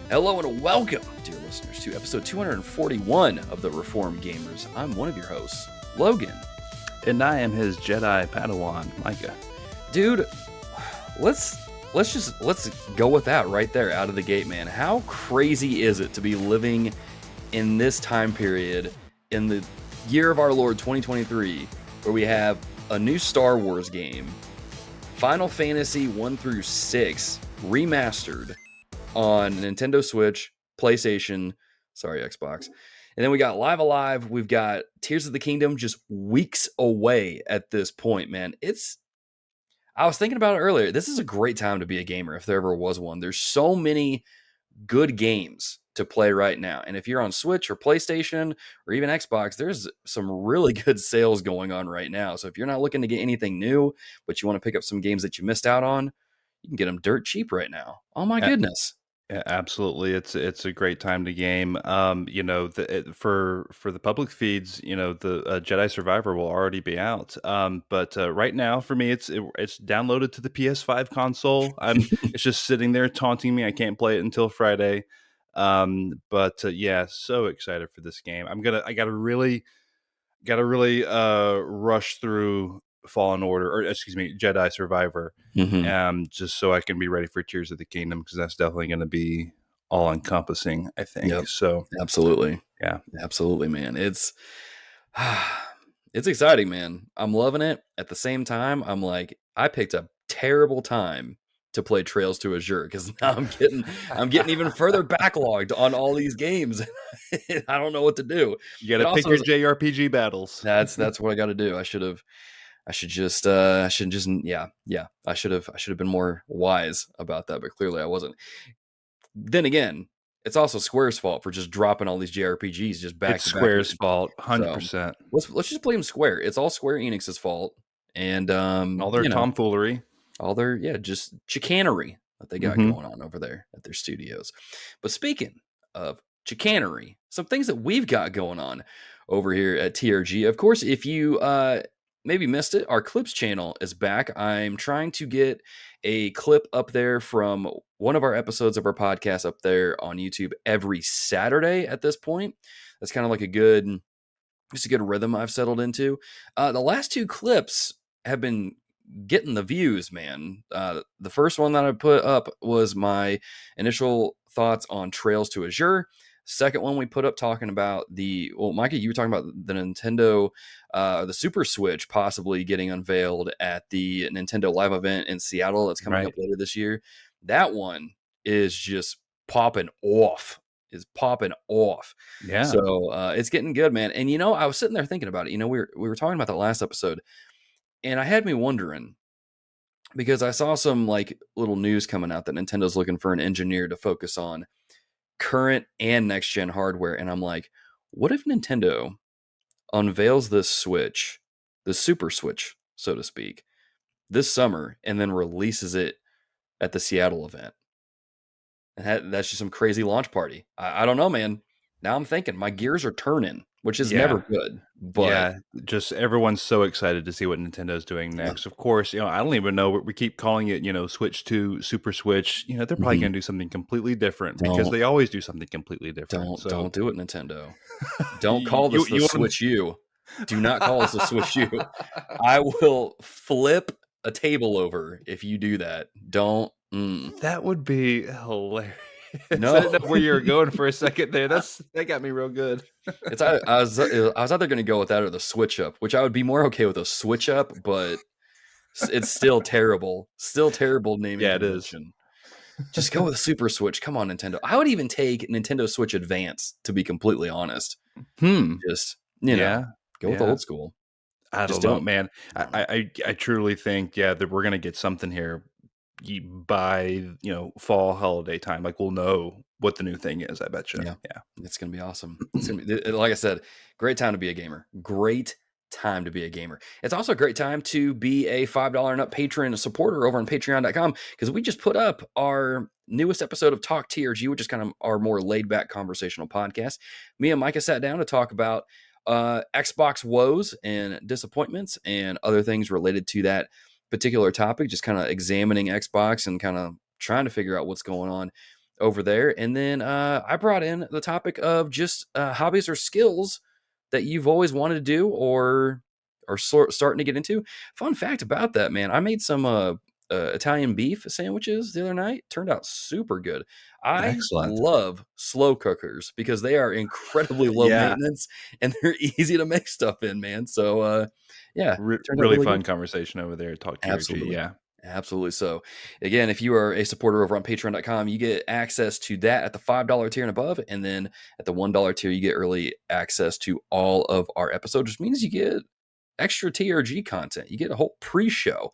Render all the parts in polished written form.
Hello and welcome, dear listeners, to episode 241 of the Reformed Gamers. I'm one of your hosts, Logan. And I am his Jedi Padawan, Micah. Dude, let's go with that right there out of the gate, man. How crazy is it to be living in this time period in the year of our Lord 2023, where we have a new Star Wars game, Final Fantasy 1 through 6 remastered on Nintendo Switch, PlayStation, Xbox. And then we got Live Alive. We've got Tears of the Kingdom just weeks away at this point, man. I was thinking about it earlier. This is a great time to be a gamer if there ever was one. There's so many good games to play right now. And if you're on Switch or PlayStation or even Xbox, there's some really good sales going on right now. So if you're not looking to get anything new, but you want to pick up some games that you missed out on, you can get them dirt cheap right now. Oh my goodness. Yeah, absolutely. It's a great time to game. For the public feeds, the Jedi Survivor will already be out. But right now for me, it's downloaded to the PS5 console. It's just sitting there taunting me. I can't play it until Friday. Yeah, so excited for this game. I gotta really rush through Fallen Order, or excuse me, Jedi Survivor, just so I can be ready for Tears of the Kingdom, because that's definitely going to be all encompassing, I think. Yep. So absolutely, yeah, absolutely, man. It's exciting, man. I'm loving it. At the same time, I'm like, I picked a terrible time to play Trails to Azure, because now I'm getting even further backlogged on all these games. I don't know what to do. You got to pick your JRPG battles. That's what I got to do. I should have been more wise about that, but clearly I wasn't. Then again, it's also Square's fault for just dropping all these JRPGs just back. It's Square's fault, 100%. Let's just blame Square. It's all Square Enix's fault, and all their tomfoolery, all their just chicanery that they got going on over there at their studios. But speaking of chicanery, some things that we've got going on over here at TRG. Of course, if you maybe missed it, our clips channel is back. I'm trying to get a clip up there from one of our episodes of our podcast up there on YouTube every Saturday at this point. That's kind of like a good rhythm I've settled into. The last two clips have been getting the views, man. The first one that I put up was my initial thoughts on Trails to Azure. Second one we put up talking about Micah, you were talking about the Nintendo, the Super Switch possibly getting unveiled at the Nintendo Live event in Seattle that's coming up later this year. That one is just popping off. Yeah. So it's getting good, man. And I was sitting there thinking about it. We were talking about that last episode, and I had me wondering, because I saw some little news coming out that Nintendo's looking for an engineer to focus on current and next gen hardware. And I'm like, what if Nintendo unveils this Switch, the Super Switch, so to speak, this summer, and then releases it at the Seattle event? And that's just some crazy launch party. I don't know, man. Now I'm thinking my gears are turning, which is never good. But just everyone's so excited to see what Nintendo's doing next. Of course, I don't even know. We keep calling it, Switch 2, Super Switch. They're probably going to do something completely different, because they always do something completely different. Don't do it, Nintendo. Don't call this the Switch U. Do not call us the Switch U. I will flip a table over if you do that. Don't. That would be hilarious. No, I didn't know where you were going for a second there. That got me real good. I was either going to go with that or the Switch Up, which I would be more okay with a Switch Up, but it's still terrible. Still terrible naming. Yeah, it is. Just go with Super Switch. Come on, Nintendo. I would even take Nintendo Switch Advance, to be completely honest. Just go with old school. I don't know, man. I truly think that we're gonna get something here by fall holiday time. We'll know what the new thing is. I bet you. Yeah, it's gonna be awesome. It's gonna be, like I said, great time to be a gamer. Great time to be a gamer. It's also a great time to be a $5 and up patron supporter over on patreon.com, because we just put up our newest episode of Talk TRG, which is kind of our more laid back conversational podcast. Me and Micah sat down to talk about Xbox woes and disappointments and other things related to that particular topic, just kind of examining Xbox and kind of trying to figure out what's going on over there. And then I brought in the topic of just hobbies or skills that you've always wanted to do or starting to get into. Fun fact about that, man, I made some Italian beef sandwiches the other night. Turned out super good. I Excellent. love slow cookers because they are incredibly low Yeah. maintenance and they're easy to make stuff in, man. So yeah, turned out Really really good. fun conversation over there at Talk TRG. Absolutely. Yeah. Absolutely. So, again, if you are a supporter over on patreon.com, you get access to that at the $5 tier and above. And then at the $1 tier, you get early access to all of our episodes, which means you get extra TRG content. You get a whole pre show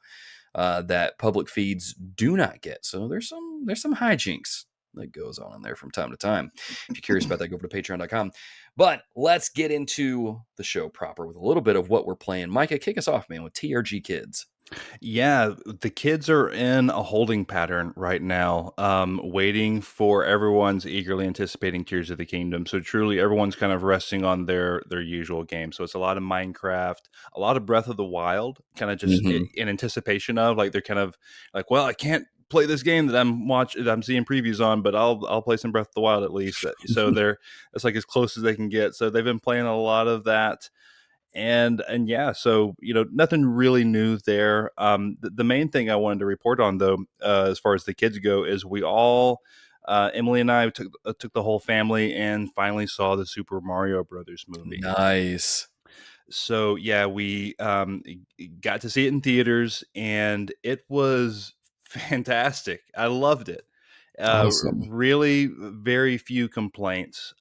that public feeds do not get. So, there's some hijinks that goes on in there from time to time. If you're curious about that, go over to patreon.com. But let's get into the show proper with a little bit of what we're playing. Micah, kick us off, man, with TRG Kids. Yeah, the kids are in a holding pattern right now, waiting for everyone's eagerly anticipating Tears of the Kingdom. So truly, everyone's kind of resting on their usual game. So it's a lot of Minecraft, a lot of Breath of the Wild, kind of just Mm-hmm. in anticipation of like they're kind of like, well, I can't play this game that I'm seeing previews on, but I'll play some Breath of the Wild at least. So they're it's like as close as they can get. So they've been playing a lot of that. And yeah, so nothing really new there. The main thing I wanted to report on, though, as far as the kids go, is we all Emily and I took the whole family and finally saw the Super Mario Brothers movie. Nice. So yeah, we got to see it in theaters, and it was fantastic. I loved it. Awesome. Really, very few complaints.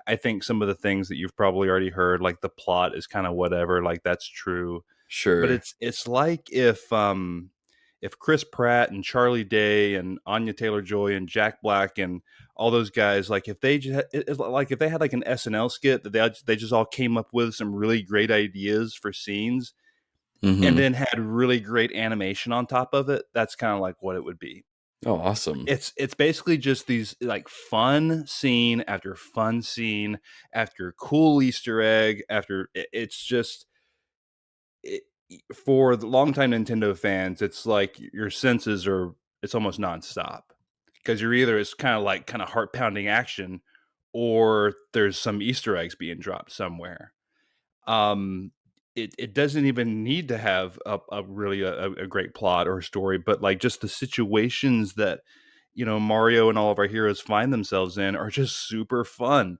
I think some of the things that you've probably already heard, like the plot is kind of whatever, like that's true. But Sure. it's like if Chris Pratt and Charlie Day and Anya Taylor-Joy and Jack Black and all those guys, like if they just it's like if they had like an SNL skit that they just all came up with some really great ideas for scenes and Mm-hmm. then had really great animation on top of it, that's kind of like what it would be. Oh, awesome. It's basically just these like fun scene after cool Easter egg after it's just it, for the longtime Nintendo fans, it's like your senses are it's almost nonstop because you're either it's kind of heart pounding action or there's some Easter eggs being dropped somewhere. Um, it doesn't even need to have a really a great plot or a story, but like just the situations that Mario and all of our heroes find themselves in are just super fun.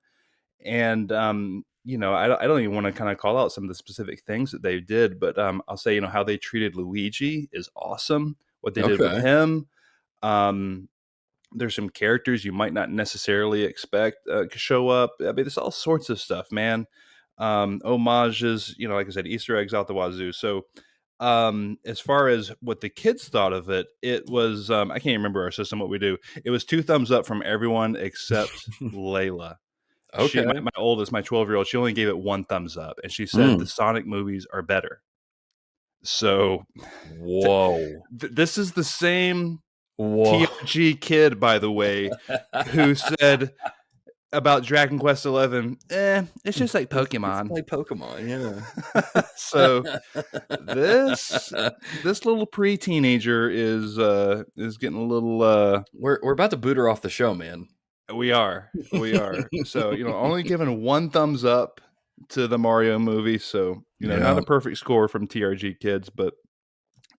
And I don't even want to kind of call out some of the specific things that they did, but I'll say how they treated Luigi is awesome. What they did with Okay. him. Um, there's some characters you might not necessarily expect to show up. I mean, there's all sorts of stuff, man. Homages, like I said, Easter eggs out the wazoo. So, as far as what the kids thought of it, it was I can't remember our system what we do. It was 2 thumbs up from everyone except Layla. She, Okay. my oldest, my 12-year-old, she only gave it 1 thumbs up, and she said the Mm. Sonic movies are better. So, Whoa. this is the same Whoa. TRG kid, by the way, who said about Dragon Quest 11, it's just like It's Pokemon. like Pokemon, So yeah. this little pre-teenager is getting a little We're about to boot her off the show, man. we are. So, only giving 1 thumbs up to the Mario movie. So, not Yeah. a perfect score from TRG Kids, but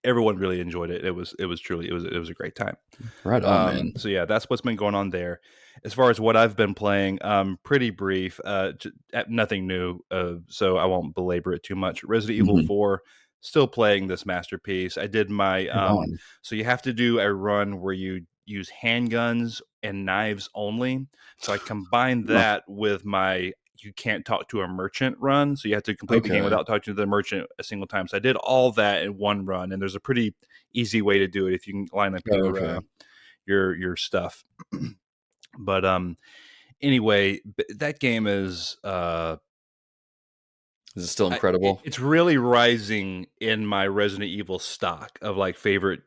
everyone really enjoyed it. It was truly it was a great time. Right on, man. So yeah, that's what's been going on there. As far as what I've been playing, pretty brief, nothing new. So I won't belabor it too much. Resident Evil Mhm. 4, still playing this masterpiece. I did my Right on. so you have to do a run where you use handguns and knives only. So I combined Huh. that with my you can't talk to a merchant run. So you have to complete the game Okay. without talking to the merchant a single time. So I did all that in one run, and there's a pretty easy way to do it if you can line up Okay. your stuff. But anyway, that game is Is it still incredible? it's really rising in my Resident Evil stock of like favorite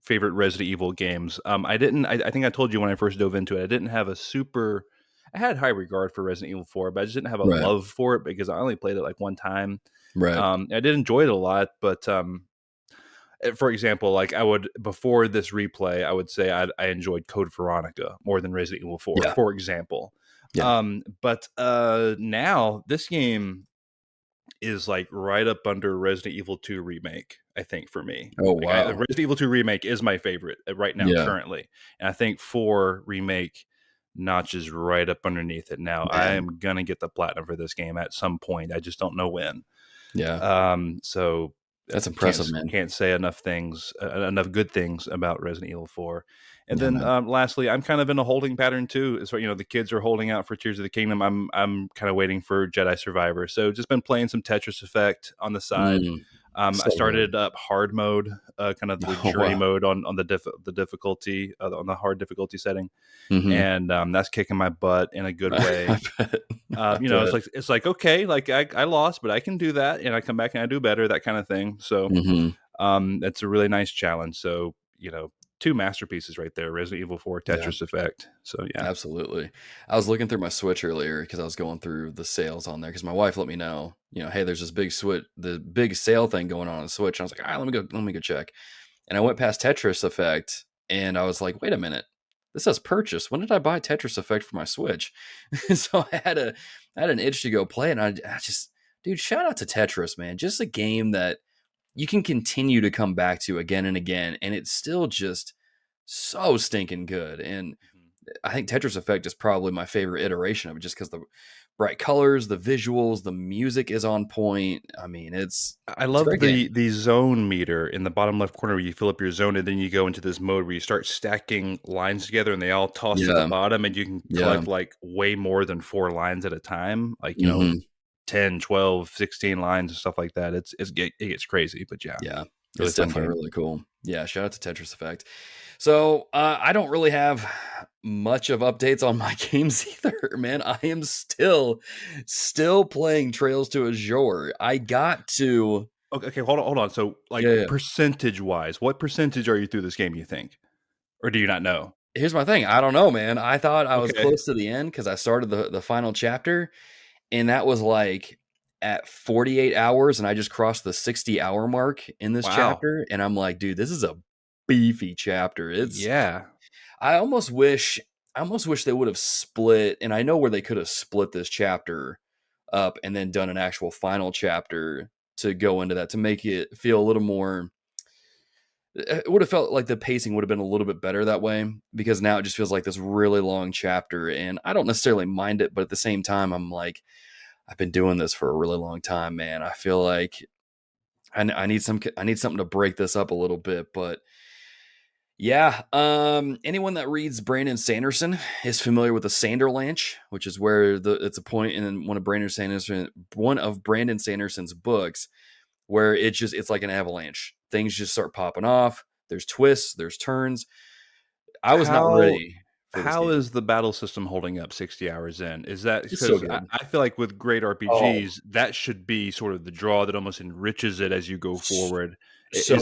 Resident Evil games. I think I told you when I first dove into it, I didn't have a super I had high regard for Resident Evil 4, but I just didn't have a Right. love for it because I only played it like one time. Right. I did enjoy it a lot, but For example, like I would before this replay, I would say I enjoyed Code Veronica more than Resident Evil 4, Yeah. for example. Yeah. But now this game is like right up under Resident Evil 2 remake, I think, for me. Oh, Like wow. Resident Evil 2 remake is my favorite right now Yeah, currently, and I think 4 remake notches right up underneath it. Now I man. am gonna get the platinum for this game at some point. I just don't know when. Yeah. So That's impressive, man. can't say enough things, enough good things about Resident Evil 4. And Yeah, then man. lastly, I'm kind of in a holding pattern too. So the kids are holding out for Tears of the Kingdom. I'm kind of waiting for Jedi Survivor. So just been playing some Tetris Effect on the side. Mm, I so good. started up hard mode, kind of the Oh, journey wow. mode on the difficulty on the hard difficulty setting, Mhm. and that's kicking my butt in a good way. I bet. I bet. It's like okay, like I lost, but I can do that, and I come back and I do better, that kind of thing. So Mhm. that's a really nice challenge. So two masterpieces right there: Resident Evil 4, Yeah. Tetris Effect. So yeah, Absolutely. I was looking through my Switch earlier because I was going through the sales on there because my wife let me know, hey, there's this big the big sale thing going on Switch. And I was like, let me go check. And I went past Tetris Effect and I was like, wait a minute, this says purchase. When did I buy Tetris Effect for my Switch? So I had an itch to go play it. And I just, dude, shout out to Tetris, man. Just a game that you can continue to come back to again and again, and it's still just so stinking good. And I think Tetris Effect is probably my favorite iteration of it just because the bright colors, the visuals, the music is on point. I mean, I it's a love great game. the zone meter in the bottom left corner where you fill up your zone, and then you go into this mode where you start stacking lines together, and they all toss to the Yeah. bottom, and you can Yeah. collect like way more than 4 lines at a time, like Hmm. 10, 12, 16 lines and stuff like that. It gets crazy, but yeah, Yeah. really It's fun definitely game. really cool. Yeah. Shout out to Tetris Effect. So I don't really have much of updates on my games either, man. I am still playing Trails to Azure. I got to Okay, hold on. So, like, yeah, yeah. percentage wise, what percentage are you through this game, you think? Or do you not know? Here's my thing. I don't know, man. I thought I was Okay. close to the end because I started the final chapter, and that was like at 48 hours, and I just crossed the 60-hour mark in this Wow. chapter, and I'm like, dude, this is a beefy chapter. It's Yeah. I almost wish they would have split, and I know where they could have split this chapter up and then done an actual final chapter to go into that to make it feel a little more it would have felt like the pacing would have been a little bit better that way because now it just feels like this really long chapter and I don't necessarily mind it, but at the same time I'm like I've been doing this for a really long time, man. I feel like I need I need something to break this up a little bit, but yeah, anyone that reads Brandon Sanderson is familiar with the Sanderlanche, which is where it's a point in one of Brandon Sanderson's books where it's like an avalanche. Things just start popping off. There's twists, there's turns. I was not How ready for this how game. is the battle system holding up 60 hours in? Is that It's so because good. I feel like with great Oh, RPGs, that should be sort of the draw that almost enriches it as you go s- forward. so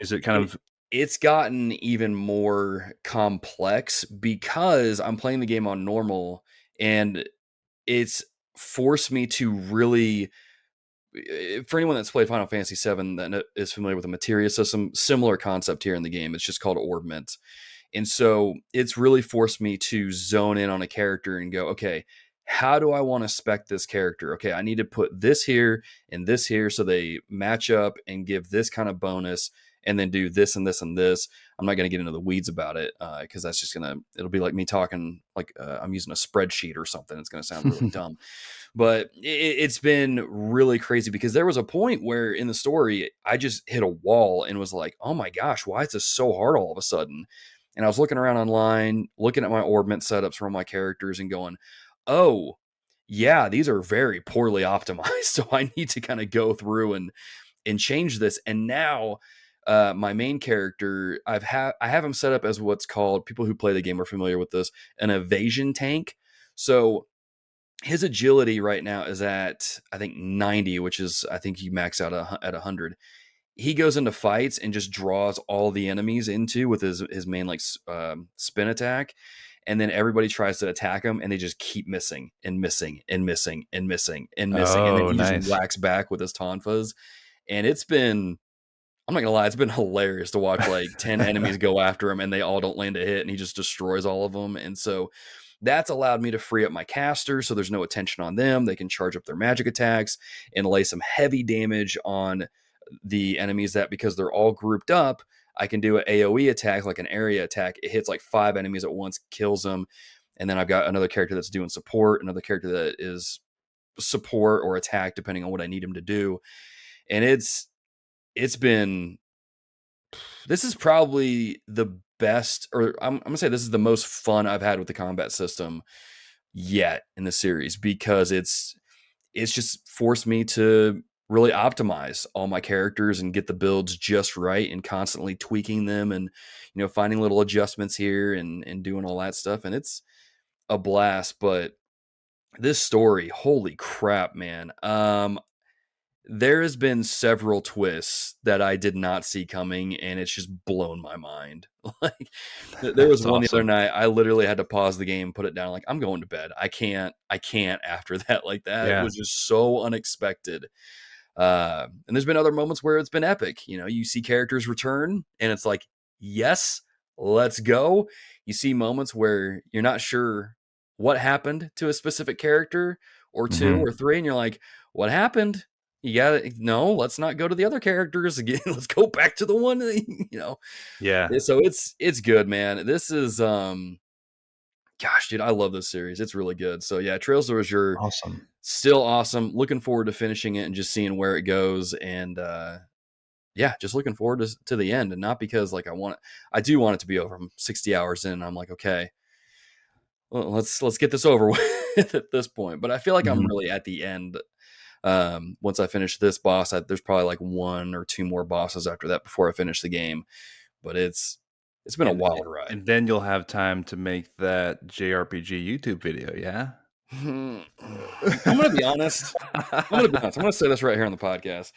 Is it kind it, of it's gotten even more complex because I'm playing the game on normal and it's forced me to really for anyone that's played Final Fantasy VII that is familiar with the materia system, similar concept here in the game. It's just called orbment. And so it's really forced me to zone in on a character and go, okay, how do I want to spec this character? Okay, I need to put this here and this here so they match up and give this kind of bonus and then do this and this and this. I'm not going to get into the weeds about it because that's just it'll be like me talking like I'm using a spreadsheet or something. It's going to sound really dumb. But it's been really crazy because there was a point where in the story I just hit a wall and was like, "Oh my gosh, why is this so hard all of a sudden?" And I was looking around online, looking at my orbment setups for all my characters and going, "Oh, yeah, these are very poorly optimized. So I need to kind of go through and change this." And now my main character, I have him set up as what's called people who play the game are familiar with this, an evasion tank. So his agility right now is at I think 90, which is I think he max out at 100. He goes into fights and just draws all the enemies into with his main like spin attack, and then everybody tries to attack him, and they just keep missing and missing and missing and missing and missing, and then Oh, he just nice. whacks back with his tonfas, and it's been I'm not gonna lie, it's been hilarious to watch like 10 enemies go after him and they all don't land a hit and he just destroys all of them. And so that's allowed me to free up my casters so there's no attention on them. They can charge up their magic attacks and lay some heavy damage on the enemies that, because they're all grouped up, I can do an AoE attack, like an area attack. It hits like 5 enemies at once, kills them. And then I've got another character that's doing support, another character that is support or attack, depending on what I need him to do. And it's been, this is probably the best, or I'm gonna say this is the most fun I've had with the combat system yet in the series, because it's just forced me to really optimize all my characters and get the builds just right and constantly tweaking them and, finding little adjustments here and doing all that stuff. And it's a blast. But this story, holy crap, man. There has been several twists that I did not see coming, and it's just blown my mind. Like, there was That's one the other awesome. night, I literally had to pause the game, put it down, like, I'm going to bed. I can't after that. Like, that Yeah. was just so unexpected. And there's been other moments where it's been epic. You see characters return, and it's like, yes, let's go. You see moments where you're not sure what happened to a specific character or two Mhm. or three, and you're like, what happened? You gotta, no, let's not go to the other characters again. Let's go back to the one. Yeah. So it's good, man. This is gosh, dude, I love this series. It's really good. So yeah, Trails of Azure, Awesome. still awesome. Looking forward to finishing it and just seeing where it goes. And yeah, just looking forward to the end. And not because like I do want it to be over. I'm 60 hours in. And I'm like, okay, well, let's get this over with at this point. But I feel like I'm Mhm. really at the end. Once I finish this boss, there's probably like 1 or 2 more bosses after that before I finish the game. But it's been a And wild ride. and then you'll have time to make that JRPG YouTube video, yeah? I'm gonna be honest. I'm gonna say this right here on the podcast.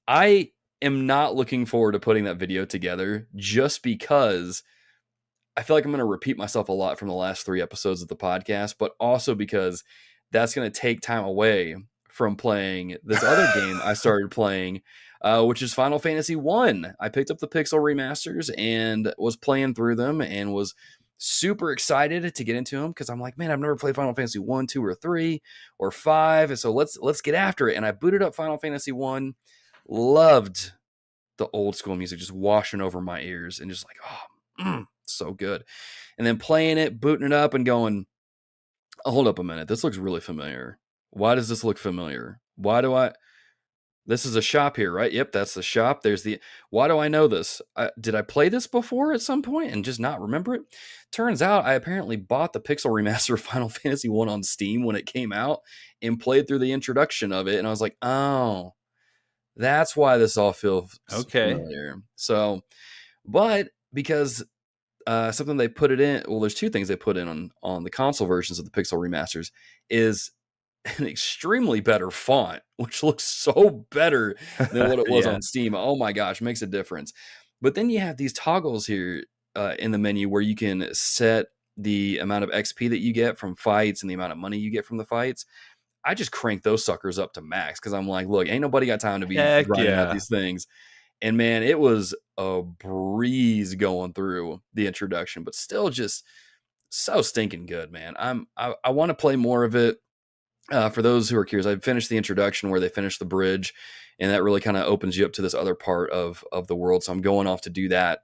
I am not looking forward to putting that video together, just because I feel like I'm going to repeat myself a lot from the last 3 episodes of the podcast, but also because that's going to take time away from playing this other game I started playing, which is Final Fantasy 1. I picked up the Pixel remasters and was playing through them and was super excited to get into them, because I'm like, man, I've never played Final Fantasy 1, 2, or 3 or 5, and so let's get after it. And I booted up Final Fantasy 1, loved the old school music just washing over my ears, and just like, oh, so good. And then playing it, booting it up, and going, oh, hold up a minute, this looks really familiar. Why does this look familiar? Why do I? This is a shop here, right? Yep, that's the shop. There's the. Why do I know this? Did I play this before at some point and just not remember it? Turns out I apparently bought the Pixel remaster of Final Fantasy 1 on Steam when it came out and played through the introduction of it, and I was like, oh, that's why this all feels Okay. familiar. So, but because something they put it in, well, there's 2 things they put in on the console versions of the Pixel remasters, is an extremely better font, which looks so better than what it was Yeah. on Steam. Oh my gosh, makes a difference. But then you have these toggles here in the menu where you can set the amount of XP that you get from fights and the amount of money you get from the fights. I just crank those suckers up to max, because I'm like, look, ain't nobody got time to be Heck grinding out yeah. these things. And man, it was a breeze going through the introduction, but still just so stinking good, man. I want to play more of it. For those who are curious, I finished the introduction where they finished the bridge, and that really kind of opens you up to this other part of the world. So I'm going off to do that.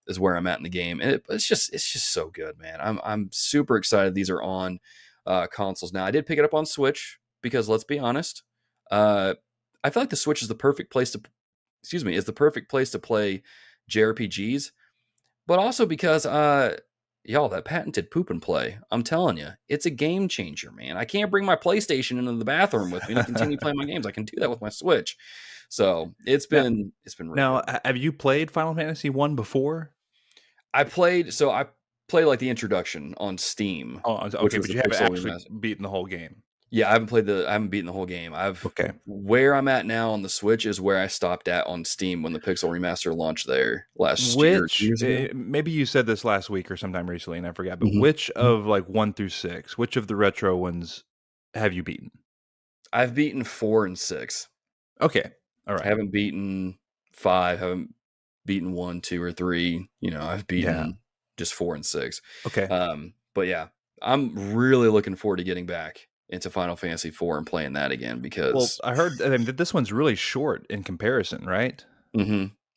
Is where I'm at in the game, and it's just so good, man. I'm super excited. These are on consoles now. I did pick it up on Switch because, let's be honest, I feel like the Switch is the perfect place to, excuse me, is the perfect place to play JRPGs, but also because y'all, that patented poop and play, I'm telling you, it's a game changer, man. I can't bring my PlayStation into the bathroom with me to continue playing my games. I can do that with my Switch. So Now it's been real now, good. have you played Final Fantasy 1 before? I played like the introduction on Steam, Oh, which okay, was but the you haven't Pixel actually remaster. beaten the whole game. Yeah, I haven't beaten the whole game. I've Okay. Where I'm at now on the Switch is where I stopped at on Steam when the Pixel remaster launched there last year, 2 Which years ago. maybe you said this last week or sometime recently, and I forgot, but Mhm. which Mhm. of, like, 1 through 6, which of the retro ones have you beaten? I've beaten 4 and 6. Okay. I Alright. haven't beaten 5. Haven't beaten 1, 2, or 3. I've Yeah. beaten just 4 and 6. Okay. But yeah, I'm really looking forward to getting back into Final Fantasy 4 and playing that again Well, because I heard, I mean, that this one's really short in comparison, right?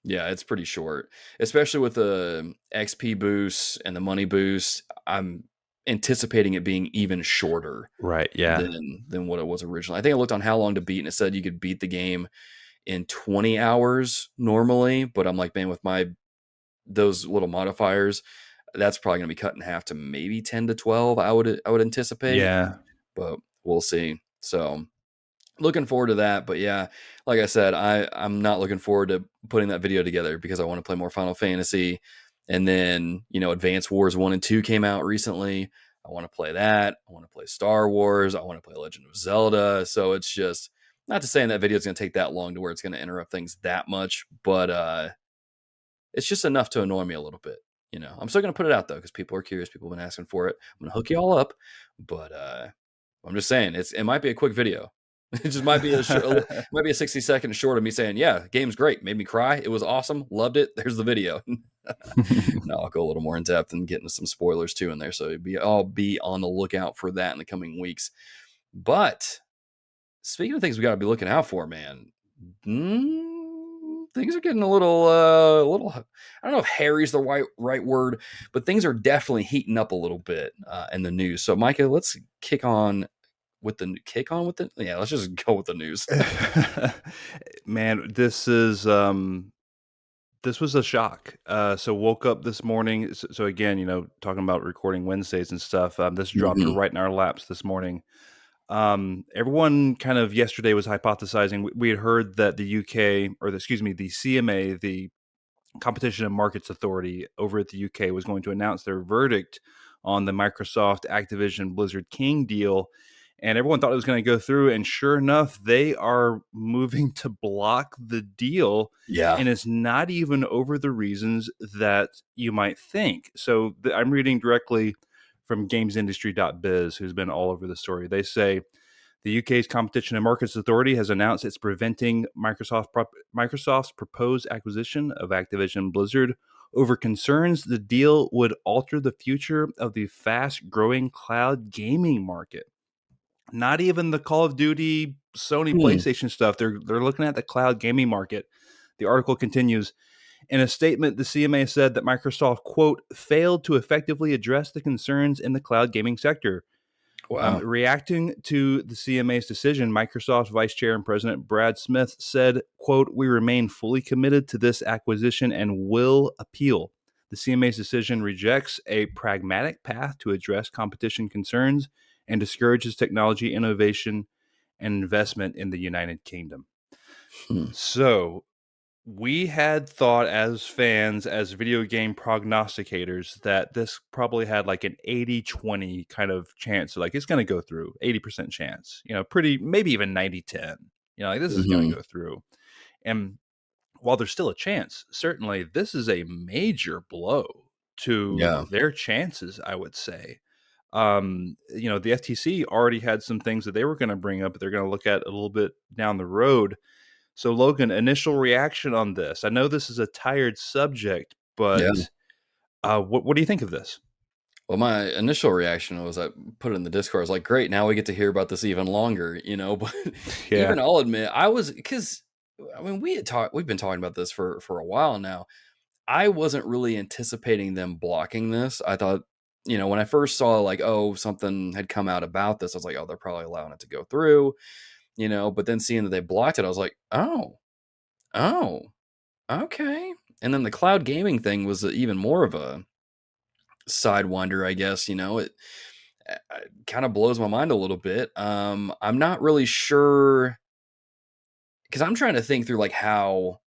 yeah, it's pretty short, especially with the XP boost and the money boost. I'm anticipating it being even shorter Right. Yeah. than what it was originally. I think I looked on how long to beat, and it said you could beat the game in 20 hours normally, but I'm like, man, with those little modifiers, that's probably going to be cut in half to maybe 10 to 12. I would anticipate, Yeah. but we'll see. So looking forward to that. But yeah, like I said, I'm not looking forward to putting that video together because I want to play more Final Fantasy. And then, Advance Wars 1 and 2 came out recently. I want to play that. I want to play Star Wars. I want to play Legend of Zelda. So it's just not to say that video is going to take that long to where it's going to interrupt things that much, but it's just enough to annoy me a little bit. I'm still going to put it out though because people are curious. People have been asking for it. I'm going to hook you all up, but I'm just saying it might be a quick video. It just might be might be a 60-second short of me saying, "Yeah, game's great, made me cry. It was awesome, loved it." There's the video. No, I'll go a little more in depth and get into some spoilers too in there. So I'll be on the lookout for that in the coming weeks. But speaking of things we got to be looking out for, man, things are getting a little. I don't know if hairy's the right word, but things are definitely heating up a little bit in the news. So, Micah, let's kick on with the yeah. Let's just go with the news. Man, this was a shock. So woke up this morning. So again, talking about recording Wednesdays and stuff. This dropped Mhm. right in our laps this morning. Everyone kind of yesterday was hypothesizing. We had heard that the UK, excuse me, the CMA, the Competition and Markets Authority over at the UK, was going to announce their verdict on the Microsoft Activision Blizzard King deal. And everyone thought it was going to go through. And sure enough, they are moving to block the deal. Yeah. And it's not even over the reasons that you might think. So I'm reading directly from gamesindustry.biz, who's been all over the story. They say the UK's Competition and Markets Authority has announced it's preventing Microsoft's proposed acquisition of Activision Blizzard over concerns the deal would alter the future of the fast-growing cloud gaming market. Not even the Call of Duty, Sony PlayStation stuff. They're looking at the cloud gaming market. The article continues. In a statement, the CMA said that Microsoft, quote, failed to effectively address the concerns in the cloud gaming sector. Wow. Reacting to the CMA's decision, Microsoft Vice Chair and President Brad Smith said, quote, we remain fully committed to this acquisition and will appeal. The CMA's decision rejects a pragmatic path to address competition concerns and discourages technology innovation and investment in the United Kingdom. So we had thought as fans, as video game prognosticators, that this probably had like an 80-20 kind of chance. Like it's going to go through, 80% chance, maybe even 90-10. Like this is going to go through. And while there's still a chance, certainly this is a major blow to Yeah. their chances, I would say. The FTC already had some things that they were going to bring up, but they're going to look at a little bit down the road. So, Logan, initial reaction on this? I know this is a tired subject, Yeah. but what do you think of this? Well, my initial reaction was I put it in the Discord. I was like, great, now we get to hear about this even longer, but Yeah. even I'll admit because we've been talking about this for a while now. I wasn't really anticipating them blocking this. I thought, when I first saw like, oh, something had come out about this, I was like, oh, they're probably allowing it to go through, but then seeing that they blocked it, I was like, oh, okay. And then the cloud gaming thing was even more of a sidewinder, I guess. It kind of blows my mind a little bit. I'm not really sure because I'm trying to think through like how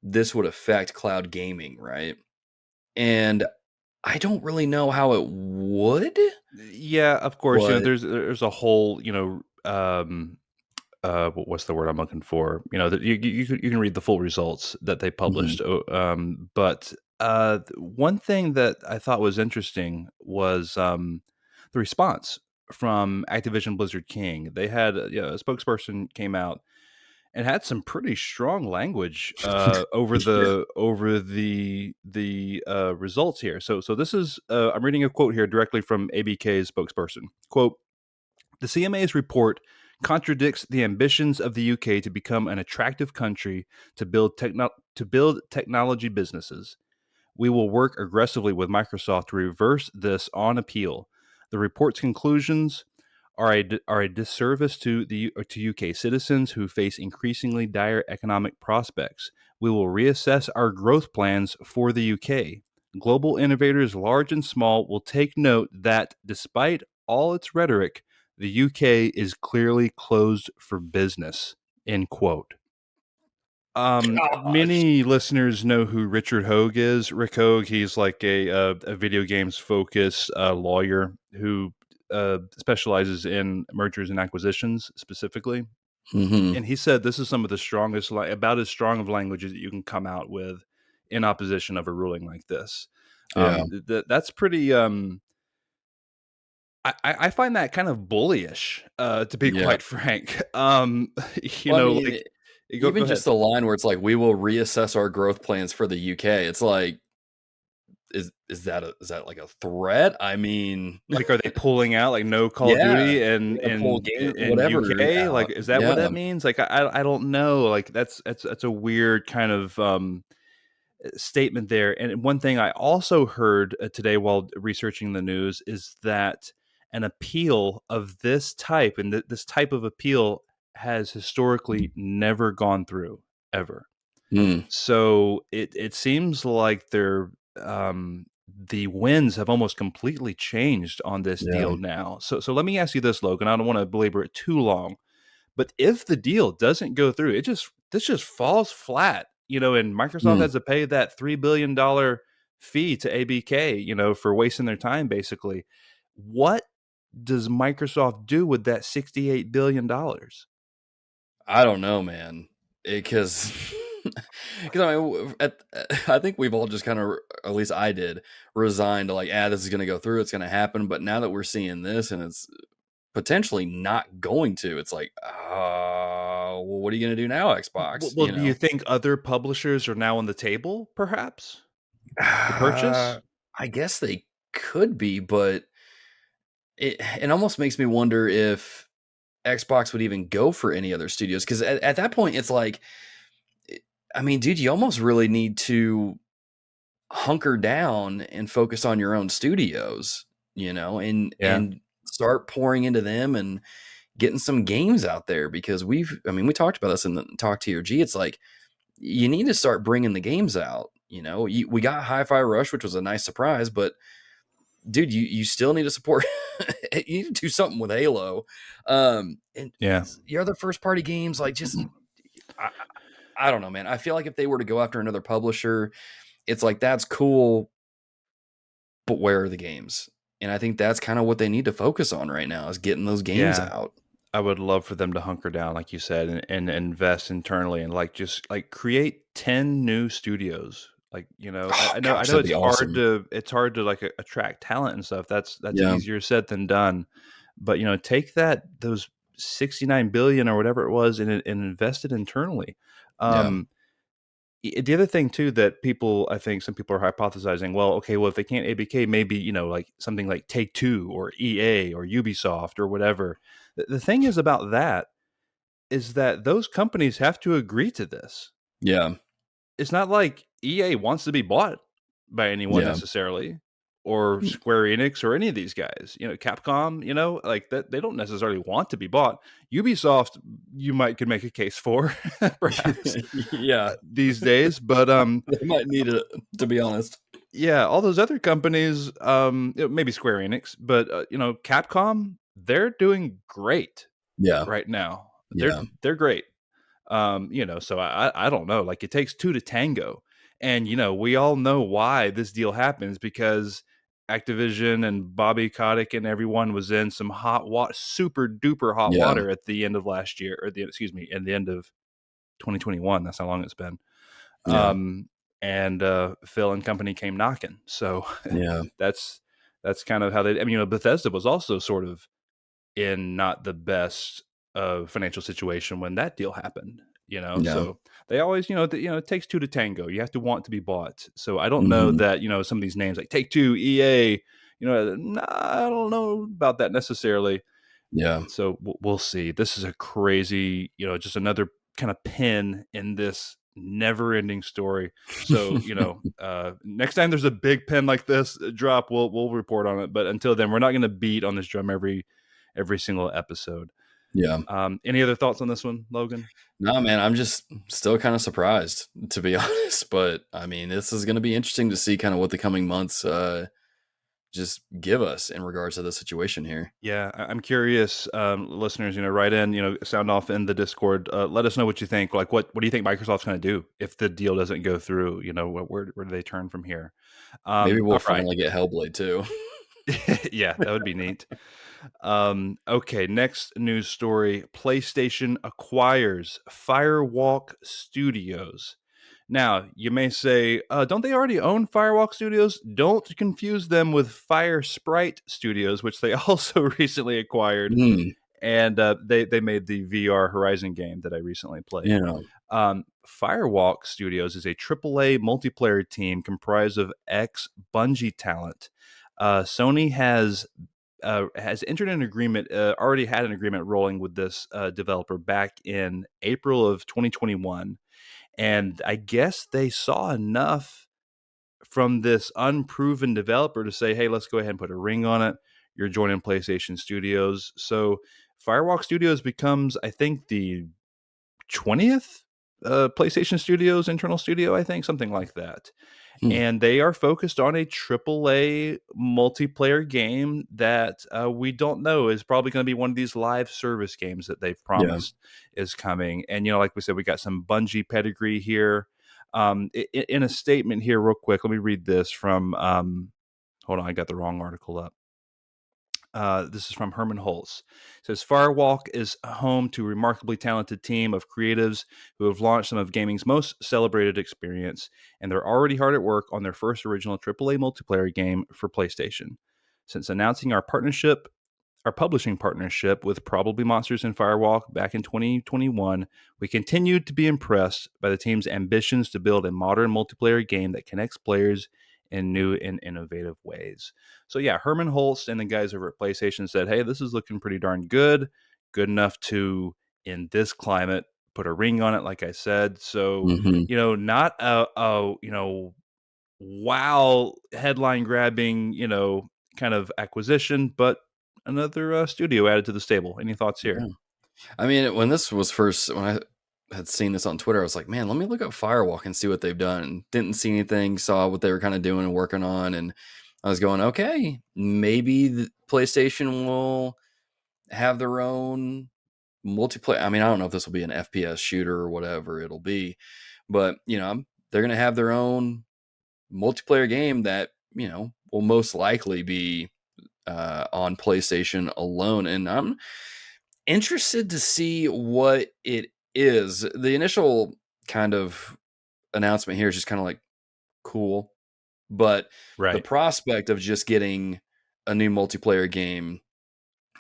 this would affect cloud gaming, right? And I don't really know how it would, Yeah, of course. but There's a whole, what's the word I'm looking for? That you can read the full results that they Mhm. published. But one thing that I thought was interesting was the response from Activision Blizzard King. They had a spokesperson came out and had some pretty strong language Yeah. over the results here. So this is I'm reading a quote here directly from ABK's spokesperson. Quote: "The CMA's report contradicts the ambitions of the UK to become an attractive country to build technology businesses. We will work aggressively with Microsoft to reverse this on appeal. The report's conclusions are a disservice to UK citizens who face increasingly dire economic prospects. We will reassess our growth plans for the UK. Global innovators, large and small, will take note that despite all its rhetoric, the UK is clearly closed for business." End quote. Gosh. Many listeners know who Richard Hogue is. Rick Hogue, he's like a video games focused lawyer who specializes in mergers and acquisitions specifically. Hmm. And he said this is some of the strongest, about as strong of languages that you can come out with in opposition of a ruling like this. Yeah. That's pretty. I find that kind of bullyish, to be Yeah. quite frank. Well, I mean, Like, go even ahead. just the line where it's like, "We will reassess our growth plans for the UK." It's like, is that like a threat? I mean, Like, are they pulling out, like, no Call of yeah, Duty they're gonna pull game in whatever UK? Like, out. is that what Yeah. that means? Like, I don't know. Like, that's a weird kind of, statement there. And one thing I also heard, today while researching the news is that an appeal of this type, and this type of appeal has historically never gone through, ever. Mm, So it seems like the winds have almost completely changed on this yeah. deal now. So let me ask you this, Logan. I don't want to belabor it too long, but if the deal doesn't go through, this just falls flat, and Microsoft Mm. has to pay that $3 billion fee to ABK, for wasting their time basically. What does Microsoft do with that $68 billion? I don't know, man. Because because I mean, I think we've all just kind of, at least I did, resigned to like, this is going to go through. It's going to happen. But now that we're seeing this and it's potentially not going to, it's like, well, what are you going to do now, Xbox? Well, do you think other publishers are now on the table, perhaps, to purchase? I guess they could be, but it almost makes me wonder if Xbox would even go for any other studios. Because at that point, it's like, I mean, dude, you almost really need to hunker down and focus on your own studios, Yeah, and start pouring into them and getting some games out there, because we talked about this in the Talk TRG. It's like, you need to start bringing the games out. We got Hi-Fi Rush, which was a nice surprise, but dude, you still need to support. You need to do something with Halo, and yeah. your other first party games. Like, just I, I don't know, man. I feel like if they were to go after another publisher, it's like, that's cool, but where are the games? And I think that's kind of what they need to focus on right now, is getting those games Yeah, out. I would love for them to hunker down, like you said, and invest internally, and like just like create 10 new studios. Like, Oh I gosh, know that'd be awesome. it's hard to like attract talent and stuff. That's Yeah, easier said than done. But take those 69 billion or whatever it was and invest it internally. yeah, Um, the other thing too that I think some people are hypothesizing, well, okay, well, if they can't ABK, maybe, like something like Take Two or EA or Ubisoft or whatever. The thing is about that is that those companies have to agree to this. yeah, It's not like EA wants to be bought by anyone yeah, necessarily, or Square Enix or any of these guys. Capcom, like that, they don't necessarily want to be bought. Ubisoft, you could make a case for, perhaps, yeah. these days, but They might need it, to be honest. yeah, all those other companies, maybe Square Enix, but Capcom, they're doing great Yeah, right now. yeah, They're great. So I don't know. Like, it takes two to tango, and we all know why this deal happens, because Activision and Bobby Kotick and everyone was in some super duper hot yeah, water at the end of last year, or at the end of 2021. That's how long it's been. yeah, Um, and Phil and company came knocking. So yeah. that's kind of how they. I mean, Bethesda was also sort of in not the best financial situation when that deal happened. Yeah. So they always, it takes two to tango. You have to want to be bought. So I don't know Hmm. that, some of these names like Take Two, EA, nah, I don't know about that necessarily. Yeah. So we'll see. This is a crazy, just another kind of pin in this never-ending story. So, next time there's a big pin like this drop, we'll report on it. But until then, we're not going to beat on this drum every single episode. Yeah. Any other thoughts on this one, Logan? No, man, I'm just still kind of surprised, to be honest. But I mean, this is going to be interesting to see kind of what the coming months just give us in regards to the situation here. Yeah, I'm curious, listeners. Write in, sound off in the Discord. Let us know what you think. Like, what do you think Microsoft's going to do if the deal doesn't go through? Where do they turn from here? Maybe we'll All right. finally get Hellblade too. Yeah, that would be neat. Okay, next news story. PlayStation acquires Firewalk Studios. Now, you may say, don't they already own Firewalk Studios? Don't confuse them with Fire Sprite Studios, which they also recently acquired. Mm, And they made the VR Horizon game that I recently played. yeah. Firewalk Studios is a AAA multiplayer team comprised of ex-Bungie talent. Sony has entered an agreement, already had an agreement rolling with this developer back in April of 2021. And I guess they saw enough from this unproven developer to say, hey, let's go ahead and put a ring on it. You're joining PlayStation Studios. So Firewalk Studios becomes, I think, the 20th PlayStation Studios internal studio, I think, something like that. Hmm. And they are focused on a AAA multiplayer game that we don't know is probably going to be one of these live service games that they've Yeah. promised is coming. And, like we said, we got some Bungie pedigree here. In a statement here, real quick, let me read this from, hold on, I got the wrong article up. This is from Herman Holtz. It says Firewalk is home to a remarkably talented team of creatives who have launched some of gaming's most celebrated experience, and they're already hard at work on their first original AAA multiplayer game for PlayStation. Since announcing our publishing partnership with Probably Monsters and Firewalk back in 2021, we continued to be impressed by the team's ambitions to build a modern multiplayer game that connects players in new and innovative ways. So yeah, Herman Holst and the guys over at PlayStation said, "Hey, this is looking pretty darn good enough to in this climate put a ring on it." Like I said, so Hmm. not a wow headline grabbing kind of acquisition, but another studio added to the stable. Any thoughts here? Yeah. I mean, when this was first, when I had seen this on Twitter, I was like, man, let me look up Firewalk and see what they've done. Didn't see anything, saw what they were kind of doing and working on. And I was going, okay, maybe the PlayStation will have their own multiplayer. I mean, I don't know if this will be an FPS shooter or whatever it'll be, but, they're going to have their own multiplayer game that, will most likely be on PlayStation alone. And I'm interested to see what it is. The initial kind of announcement here is just kind of like cool, but the Right. prospect of just getting a new multiplayer game,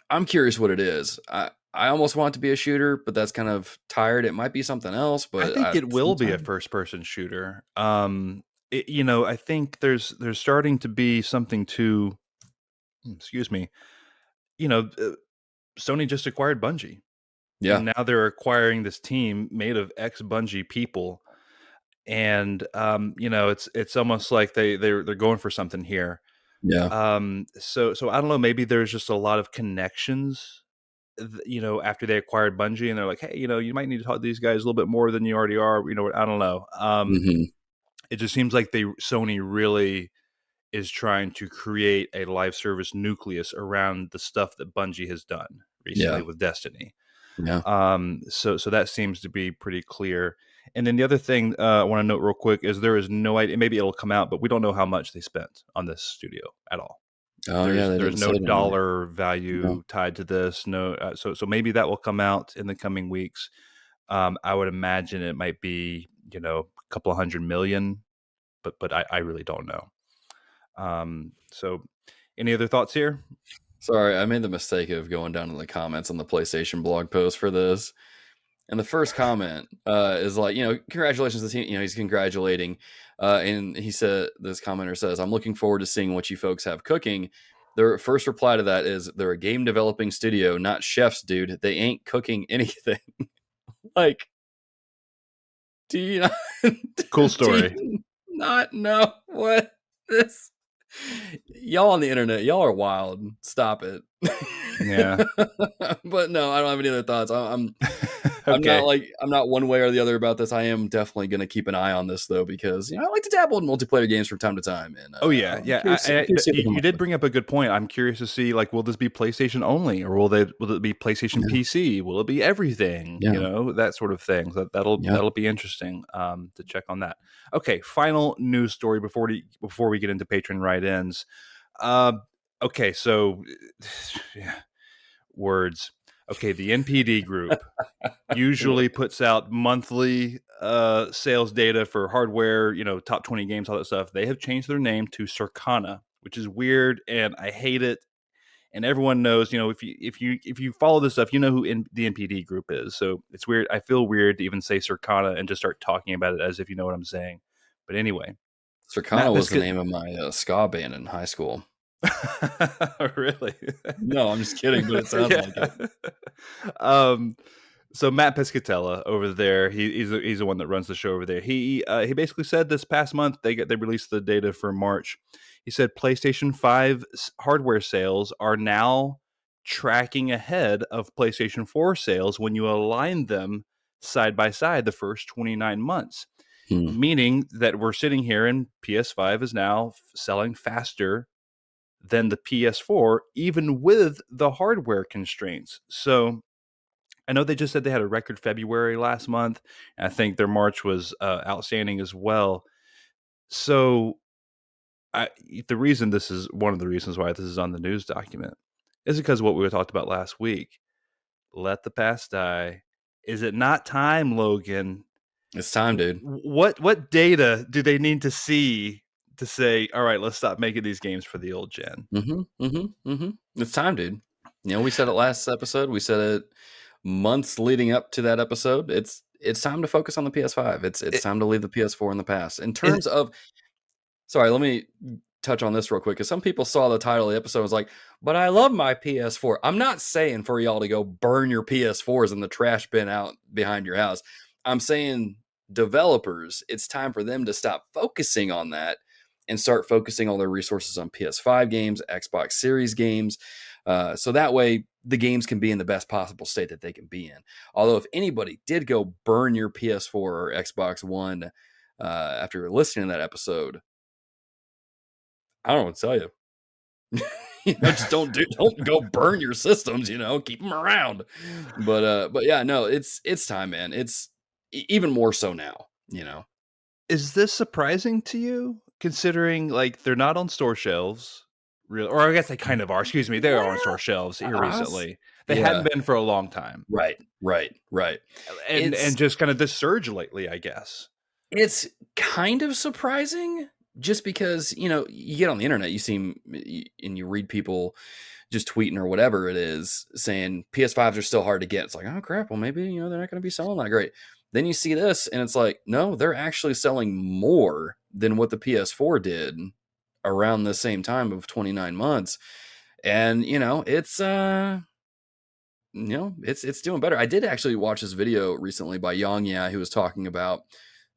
I'm curious what it is. I almost want it to be a shooter, but that's kind of tired. It might be something else, I but think it will I'm be a tired. first person shooter. I think there's starting to be something to excuse me. You know, uh, Sony just acquired Bungie, Yeah, and now they're acquiring this team made of ex Bungie people, and it's almost like they're going for something here. yeah. So I don't know. Maybe there's just a lot of connections. After they acquired Bungie, and they're like, hey, you might need to talk to these guys a little bit more than you already are. I don't know. Hmm. It just seems like Sony really is trying to create a live service nucleus around the stuff that Bungie has done recently Yeah, with Destiny. yeah. So that seems to be pretty clear. And then the other thing I want to note real quick is there is no idea. Maybe it'll come out, but we don't know how much they spent on this studio at all. Oh, yeah. There's They there's didn't say no it in there. dollar Yeah. value tied to this. No, so maybe that will come out in the coming weeks. I would imagine it might be a couple of 100 million, but I really don't know. So any other thoughts here? Sorry, I made the mistake of going down in the comments on the PlayStation blog post for this. And the first comment is like, congratulations to the team. He's congratulating. And he said, this commenter says, I'm looking forward to seeing what you folks have cooking. Their first reply to that is, they're a game developing studio, not chefs, dude. They ain't cooking anything. Like, do you not, Cool do story. you not know what this? Y'all on the internet, y'all are wild. Stop it. Yeah. But no, I don't have any other thoughts. I'm Okay. not one way or the other about this. I am definitely going to keep an eye on this though, because I like to dabble in multiplayer games from time to time, and Oh yeah, I'm yeah. curious, I'm curious to see if they come You up did with. bring up a good point. I'm curious to see, like, will this be PlayStation only, or will it be PlayStation Yeah, PC? Will it be everything? yeah, That sort of thing. yeah. That'll be interesting to check on that. Okay, final news story before we get into patron write-ins. Uh, okay, so yeah, words. Okay, the NPD group usually puts out monthly sales data for hardware, top 20 games, all that stuff. They have changed their name to Circana, which is weird and I hate it. And everyone knows, if you follow this stuff, you know who the NPD group is. So it's weird. I feel weird to even say Circana and just start talking about it as if you know what I'm saying. But anyway, Circana Matt was the Biscuit. name of my ska band in high school. Really? No, I'm just kidding, but it sounds Yeah. like it. um, so Matt Piscatella over there, he's the one that runs the show over there. He basically said this past month they released the data for March. He said PlayStation 5 hardware sales are now tracking ahead of PlayStation 4 sales when you align them side by side the first 29 months. Hmm. Meaning that we're sitting here and PS5 is now selling faster than the PS4, even with the hardware constraints. So I know they just said they had a record February last month. And I think their March was outstanding as well. So the reason this is one of the reasons why this is on the news document is because of what we talked about last week. Let the past die. Is it not time, Logan? It's time, dude. What data do they need to see to say, all right, let's stop making these games for the old gen? It's time, dude. We said it last episode. We said it months leading up to that episode. It's time to focus on the PS5. It's It, time to leave the PS4 in the past. In it, terms of, sorry, let me touch on this real quick, because some people saw the title of the episode and was like, but I love my PS4. I'm not saying for y'all to go burn your PS4s in the trash bin out behind your house. I'm saying developers, it's time for them to stop focusing on that and start focusing all their resources on PS5 games, Xbox Series games. So that way the games can be in the best possible state that they can be in. Although if anybody did go burn your PS4 or Xbox One after listening to that episode, I don't know what to tell you. Just don't go burn your systems. Keep them around. But yeah, no, it's time, man. It's even more so now. Is this surprising to you, considering like they're not on store shelves, real, or I guess they kind of are. Excuse me, they are on store Well, shelves here us, recently. They hadn't yeah, been for a long time, right. and It's just kind of this surge lately, I guess. it's kind of surprising, just because you get on the internet, you see and you read people just tweeting or whatever it is saying PS5s are still hard to get. It's like, oh crap, well maybe they're not going to be selling that great. Then you see this and it's like, no, they're actually selling more than what the PS4 did around the same time of 29 months. And it's doing better. I did actually watch this video recently by Yang Ya, who was talking about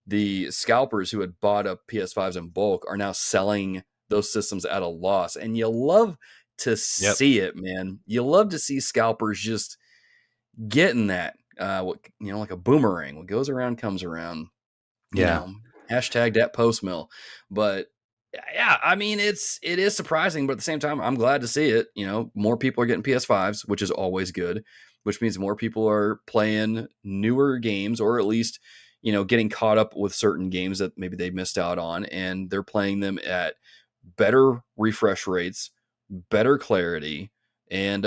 the scalpers who had bought up PS5s in bulk are now selling those systems at a loss. And you love to Yep. see it, man. You love to see scalpers just getting that, like a boomerang. What goes around comes around. Yeah. Hashtag that post mill. But yeah, I mean, it is surprising, but at the same time, I'm glad to see it. More people are getting PS5s, which is always good, which means more people are playing newer games, or at least, getting caught up with certain games that maybe they missed out on, and they're playing them at better refresh rates, better clarity, and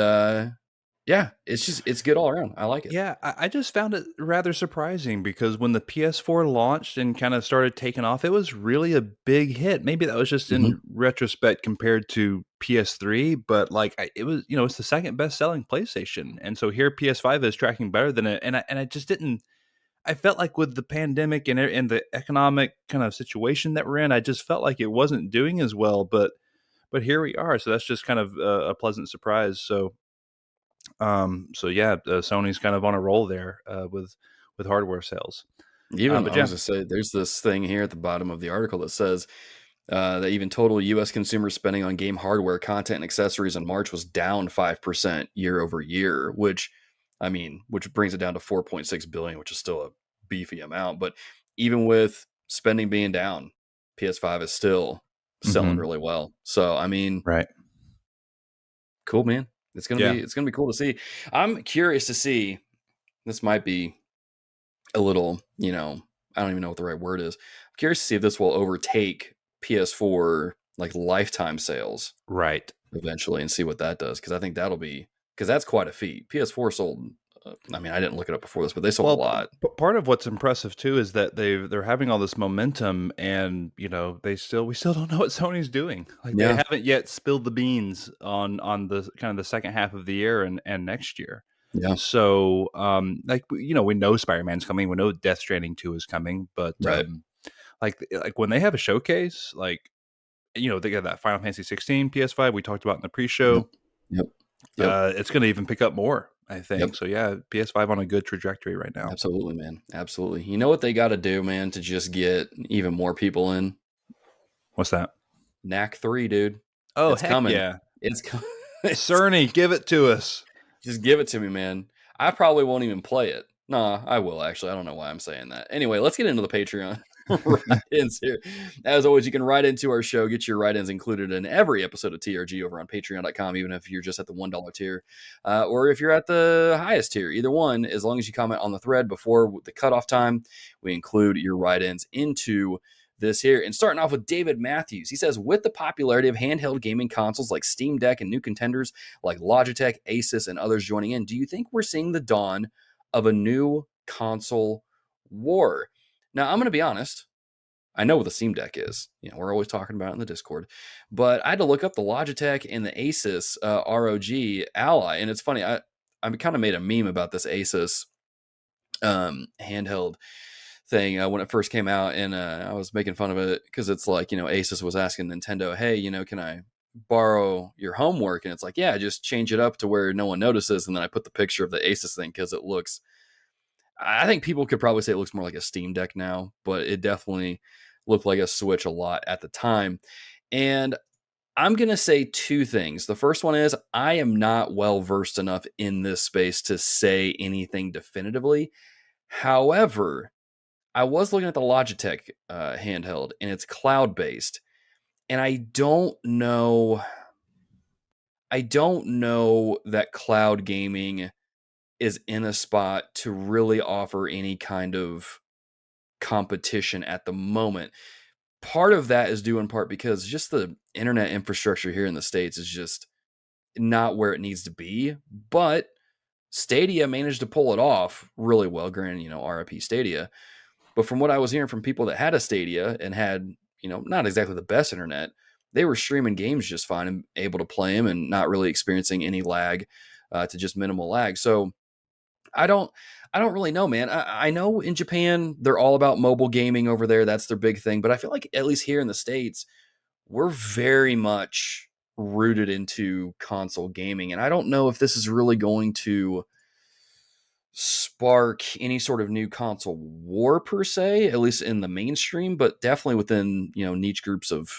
Yeah, it's good all around. I like it. Yeah, I just found it rather surprising because when the PS4 launched and kind of started taking off, it was really a big hit. Maybe that was just Mhm. in retrospect compared to PS3, but like it was, it's the second best selling PlayStation, and so here PS5 is tracking better than it, and I just didn't. I felt like with the pandemic and the economic kind of situation that we're in, I just felt like it wasn't doing as well, but here we are. So that's just kind of a pleasant surprise. So yeah, Sony's kind of on a roll there with hardware sales. Even But I was yeah, gonna say, there's this thing here at the bottom of the article that says that even total U.S. consumer spending on game hardware, content, and accessories in March was down 5% year over year, which, I mean, which brings it down to 4.6 billion, which is still a beefy amount. But even with spending being down, PS5 is still selling hmm really well. So, I mean, right, cool, man. yeah, It's gonna be cool to see. I'm curious to see. This might be a little, I don't even know what the right word is. I'm curious to see if this will overtake PS4 like lifetime sales right. eventually and see what that does. Cause I think that'll be, cause that's quite a feat. PS4 sold, I mean, I didn't look it up before this, but they sold a Well, lot. part of what's impressive too is that they're having all this momentum, and we still don't know what Sony's doing. Like they Yeah. haven't yet spilled the beans on the kind of the second half of the year and next year. Yeah. So, we know Spider-Man's coming, we know Death Stranding 2 is coming, but Right. like when they have a showcase, like they got that Final Fantasy 16 PS5 we talked about in the Yep. pre-show. Yep. Yep. It's going to even pick up more, I Yep. think. So yeah, PS5 on a good trajectory right now. Absolutely, man. Absolutely. You know what they got to do, man, to just get even more people in? What's that? Knack 3, dude. Oh, It's heck coming. yeah. It's coming. Cerny, give it to us. Just give it to me, man. I probably won't even play it. Nah, I will actually. I don't know why I'm saying that. Anyway, let's get into the Patreon write-ins here. As always, you can write into our show, get your write-ins included in every episode of TRG over on patreon.com, even if you're just at the $1 tier, or if you're at the highest tier. Either one, as long as you comment on the thread before the cutoff time, we include your write-ins into this here. And starting off with David Matthews, he says, with the popularity of handheld gaming consoles like Steam Deck and new contenders like Logitech, Asus, and others joining in, do you think we're seeing the dawn of a new console war? Now, I'm going to be honest. I know what the Steam Deck is. We're always talking about it in the Discord. But I had to look up the Logitech and the Asus ROG Ally. And it's funny, I kind of made a meme about this Asus handheld thing when it first came out, and I was making fun of it because it's like, Asus was asking Nintendo, hey, can I borrow your homework? And it's like, yeah, just change it up to where no one notices. And then I put the picture of the Asus thing because I think people could probably say it looks more like a Steam Deck now, but it definitely looked like a Switch a lot at the time. And I'm going to say two things. The first one is I am not well versed enough in this space to say anything definitively. However, I was looking at the Logitech handheld, and it's cloud based, and I don't know. I don't know that cloud gaming is in a spot to really offer any kind of competition at the moment. Part of that is due in part because just the internet infrastructure here in the States is just not where it needs to be. But Stadia managed to pull it off really well. Granted, RIP Stadia. But from what I was hearing from people that had a Stadia and had, not exactly the best internet, they were streaming games just fine and able to play them and not really experiencing any lag to just minimal lag. So I don't, I don't really know, man. I know in Japan they're all about mobile gaming over there. That's their big thing. But I feel like at least here in the States, we're very much rooted into console gaming, and I don't know if this is really going to spark any sort of new console war per se, at least in the mainstream, but definitely within niche groups of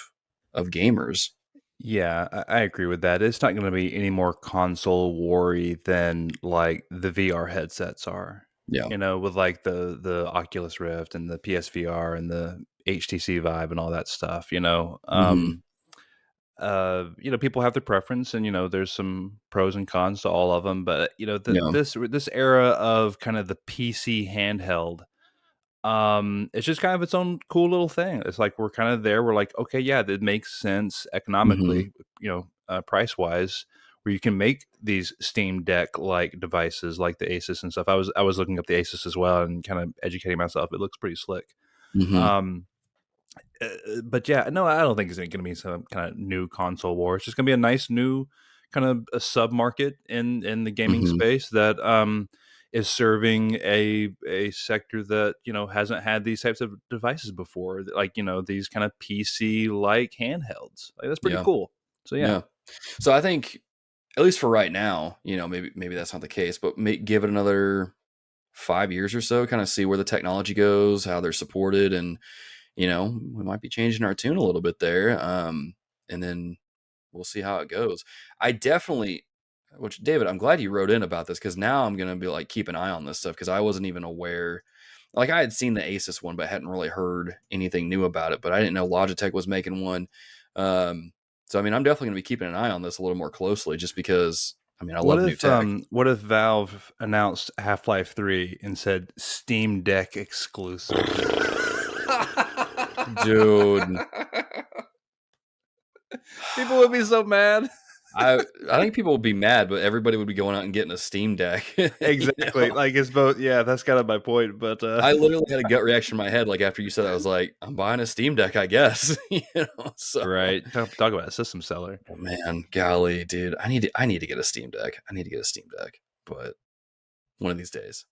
gamers. Yeah, I agree with that. It's not going to be any more console worry than like the VR headsets are. Yeah. With like the Oculus Rift and the PSVR and the HTC Vive and all that stuff. Hmm. People have their preference, and there's some pros and cons to all of them. But Yeah. this era of kind of the PC handheld, it's just kind of its own cool little thing. It's like we're kind of there. We're like, okay, yeah, that makes sense Hmm. economically, price wise. where you can make these Steam Deck like devices like the Asus and stuff. I was looking up the Asus as well and kind of educating myself. It looks pretty slick. Mm-hmm. Um, but yeah, no, I don't think it's going to be some kind of new console war. It's just going to be a nice new kind of a sub market in the gaming Mm-hmm. space that is serving a sector that hasn't had these types of devices before, like these kind of PC like handhelds. Like that's pretty Yeah. cool. So yeah. Yeah. So I think, at least for right now, maybe that's not the case, but give it another 5 years or so, kind of see where the technology goes, how they're supported, and we might be changing our tune a little bit there. And then we'll see how it goes. I definitely, which David, I'm glad you wrote in about this, because now I'm gonna be like, keep an eye on this stuff, because I wasn't even aware. Like, I had seen the Asus one, but hadn't really heard anything new about it. But I didn't know Logitech was making one. So I mean, I'm definitely gonna be keeping an eye on this a little more closely, just because I mean, I love new tech. What if Valve announced Half-Life 3 and said Steam Deck exclusive? Dude. People would be so mad. I think people would be mad, but everybody would be going out and getting a Steam Deck. Exactly. Like it's both. Yeah, that's kind of my point. But I literally had a gut reaction in my head, like after you said that. I was like, I'm buying a Steam Deck, I guess. So right. Talk about a system seller. oh, man, golly, dude, I need to get a Steam Deck. I need to get a Steam Deck, but one of these days.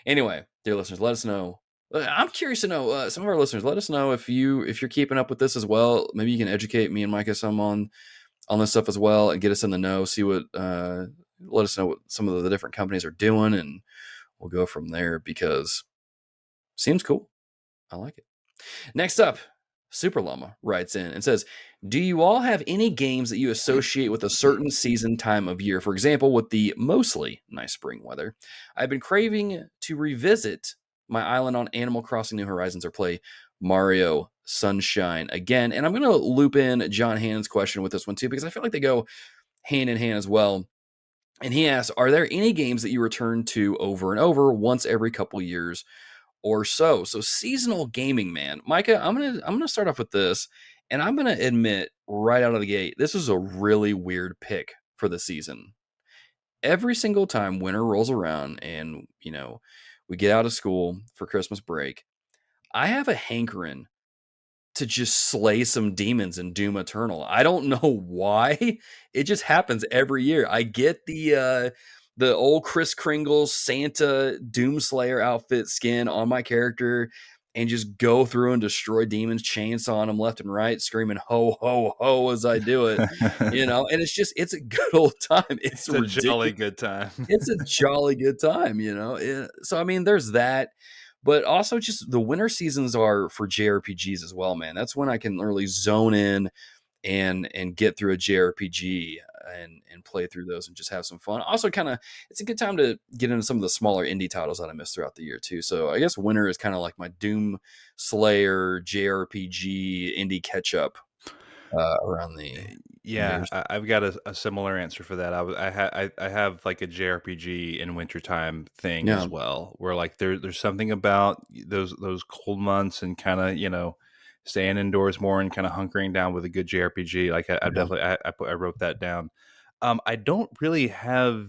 Anyway, dear listeners, let us know. I'm curious to know, some of our listeners, let us know if you're keeping up with this as well. Maybe you can educate me and Micah some on this stuff as well, and get us in the know. See what, let us know what some of the different companies are doing, and we'll go from there, because seems cool. I like it. Next up, Super Llama writes in and says, do you all have any games that you associate with a certain season time of year? For example, with the mostly nice spring weather, I've been craving to revisit my island on Animal Crossing New Horizons, or play Mario Sunshine again. And I'm going to loop in John Hannon's question with this one too, because I feel like they go hand in hand as well. And he asks, are there any games that you return to over and over once every couple years or so? So seasonal gaming, man. Micah, I'm gonna start off with this, and I'm gonna admit right out of the gate, this is a really weird pick for the season. Every single time winter rolls around and we get out of school for Christmas break, I have a hankering to just slay some demons in Doom Eternal. I don't know why. It just happens every year. I get the old Kris Kringle Santa Doomslayer outfit skin on my character, and just go through and destroy demons, chainsawing them left and right, screaming ho ho ho as I do it. And it's a good old time. It's a ridiculous. jolly good time. It's a jolly good time. So I mean, there's that. But also, just the winter seasons are for JRPGs as well, man. That's when I can really zone in and get through a JRPG and play through those and just have some fun. Also, kind of, it's a good time to get into some of the smaller indie titles that I missed throughout the year too. So I guess winter is kind of like my Doom Slayer JRPG indie catch up around the Yeah, I've got a similar answer for that. I have like a JRPG in wintertime thing Yeah. as well, where like there's something about those cold months and kind of staying indoors more and kind of hunkering down with a good JRPG. Like I definitely I wrote that down. I don't really have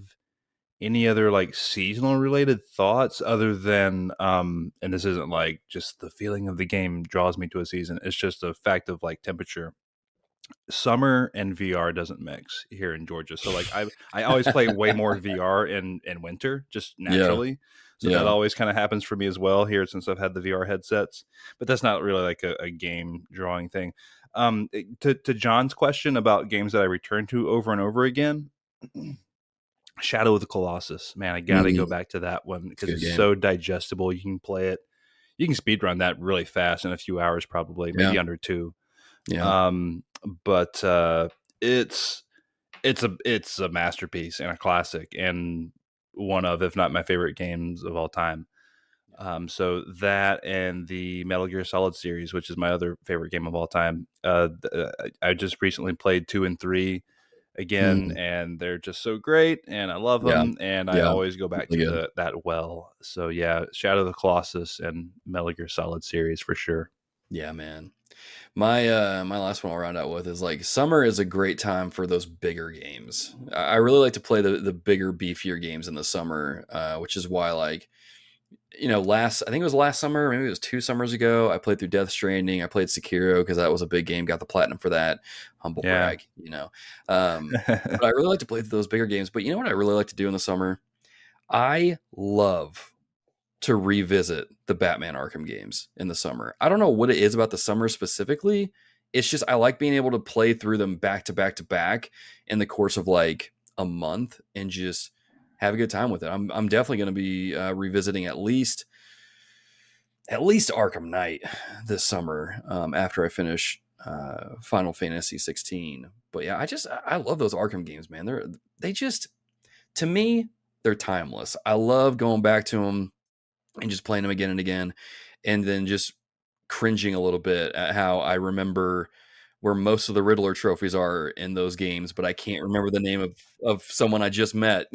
any other like seasonal related thoughts other than and this isn't like just the feeling of the game draws me to a season. It's just a fact of like temperature. Summer and VR doesn't mix here in Georgia. So like I always play way more VR in winter, just Yeah. naturally. So that Yeah. always kind of happens for me as well here since I've had the VR headsets. But that's not really like a game drawing thing. To John's question about games that I return to over and over again, Shadow of the Colossus, man, I gotta go back to that one because it's so digestible. You can play it. You can speedrun that really fast in a few hours, probably, maybe under 2. Yeah. But it's a masterpiece and a classic and one of, if not my favorite games of all time. So that and the Metal Gear Solid series, which is my other favorite game of all time. I just recently played 2 and 3 again, and they're just so great, and I love them, and I always go back to that So yeah, Shadow of the Colossus and Metal Gear Solid series for sure. Yeah, man. My last one I'll round out with is like summer is a great time for those bigger games. I really like to play the bigger, beefier games in the summer, which is why like I think it was last summer, maybe it was 2 summers ago. I played through Death Stranding. I played Sekiro because that was a big game. Got the platinum for that. Humble Yeah. brag. But I really like to play through those bigger games. But you know what I really like to do in the summer? I love to revisit the Batman Arkham games in the summer. I don't know what it is about the summer specifically. It's just I like being able to play through them back to back to back in the course of like a month and just have a good time with it. I'm definitely going to be revisiting at least Arkham Knight this summer after I finish Final Fantasy 16. But yeah, I love those Arkham games, man. They just to me they're timeless. I love going back to them and just playing them again and again, and then just cringing a little bit at how I remember where most of the Riddler trophies are in those games, but I can't remember the name of someone I just met,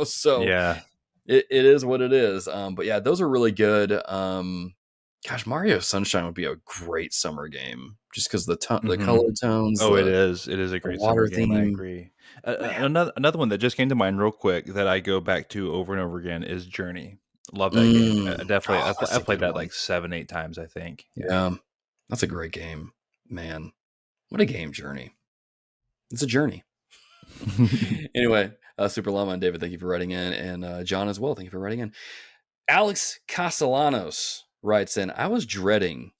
So Yeah. it is what it is. But yeah, those are really good. Gosh, Mario Sunshine would be a great summer game just because the Mhm. color tones, Oh, it the is. It is a great water summer game, I theme. agree. Man, Another one that just came to mind real quick that I go back to over and over again is Journey. Love that game. Definitely, oh, that's a I've played good that one. like 7, 8 times, I think. Yeah. Yeah, that's a great game, man. What a game, Journey. It's a journey. Anyway, Super Llama and David, thank you for writing in, and John as well. Thank you for writing in. Alex Castellanos writes in, I was dreading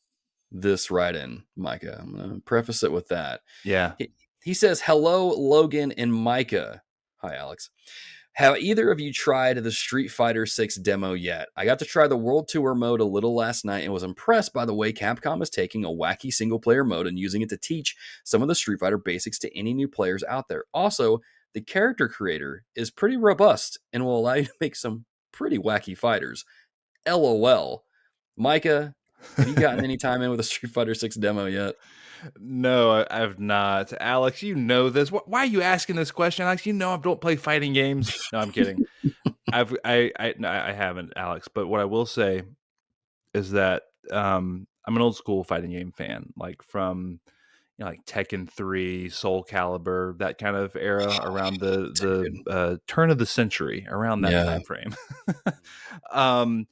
this write-in, Micah. I'm going to preface it with that. Yeah. He says, hello, Logan and Micah. Hi, Alex. Have either of you tried the Street Fighter 6 demo yet? I got to try the World Tour mode a little last night and was impressed by the way Capcom is taking a wacky single-player mode and using it to teach some of the Street Fighter basics to any new players out there. Also, the character creator is pretty robust and will allow you to make some pretty wacky fighters. LOL. Micah, have you gotten any time in with a Street Fighter 6 demo yet? No, I've not. Alex, you know this. Why are you asking this question, Alex? You know I don't play fighting games. No, I'm kidding. No, I haven't, Alex. But what I will say is that I'm an old school fighting game fan, like from like Tekken 3, Soul Calibur, that kind of era around Dude. the turn of the century, around that Yeah. time frame. um,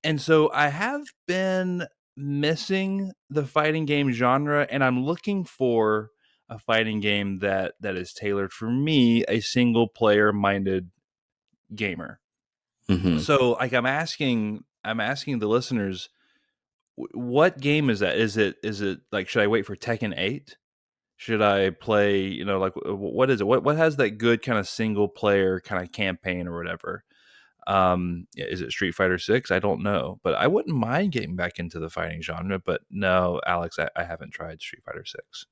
and so I have been missing the fighting game genre, and I'm looking for a fighting game that is tailored for me, a single player minded gamer. Mm-hmm. So like I'm asking the listeners, what game is that? Is it like, should I wait for Tekken 8? Should I play, like what is it? What has that good kind of single player kind of campaign or whatever? Is it Street Fighter 6? I don't know, but I wouldn't mind getting back into the fighting genre. But no, Alex, I haven't tried Street Fighter 6.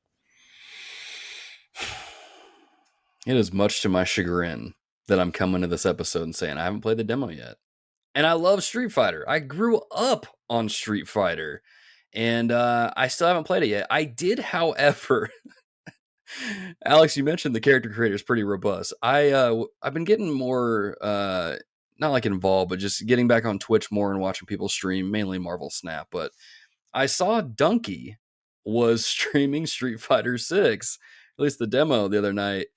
It is much to my chagrin that I'm coming to this episode and saying I haven't played the demo yet. And I love Street Fighter. I grew up on Street Fighter, and I still haven't played it yet. I did, however, Alex, you mentioned the character creator is pretty robust. I've been getting more not like involved, but just getting back on Twitch more and watching people stream, mainly Marvel Snap. But I saw Donkey was streaming Street Fighter 6, at least the demo the other night.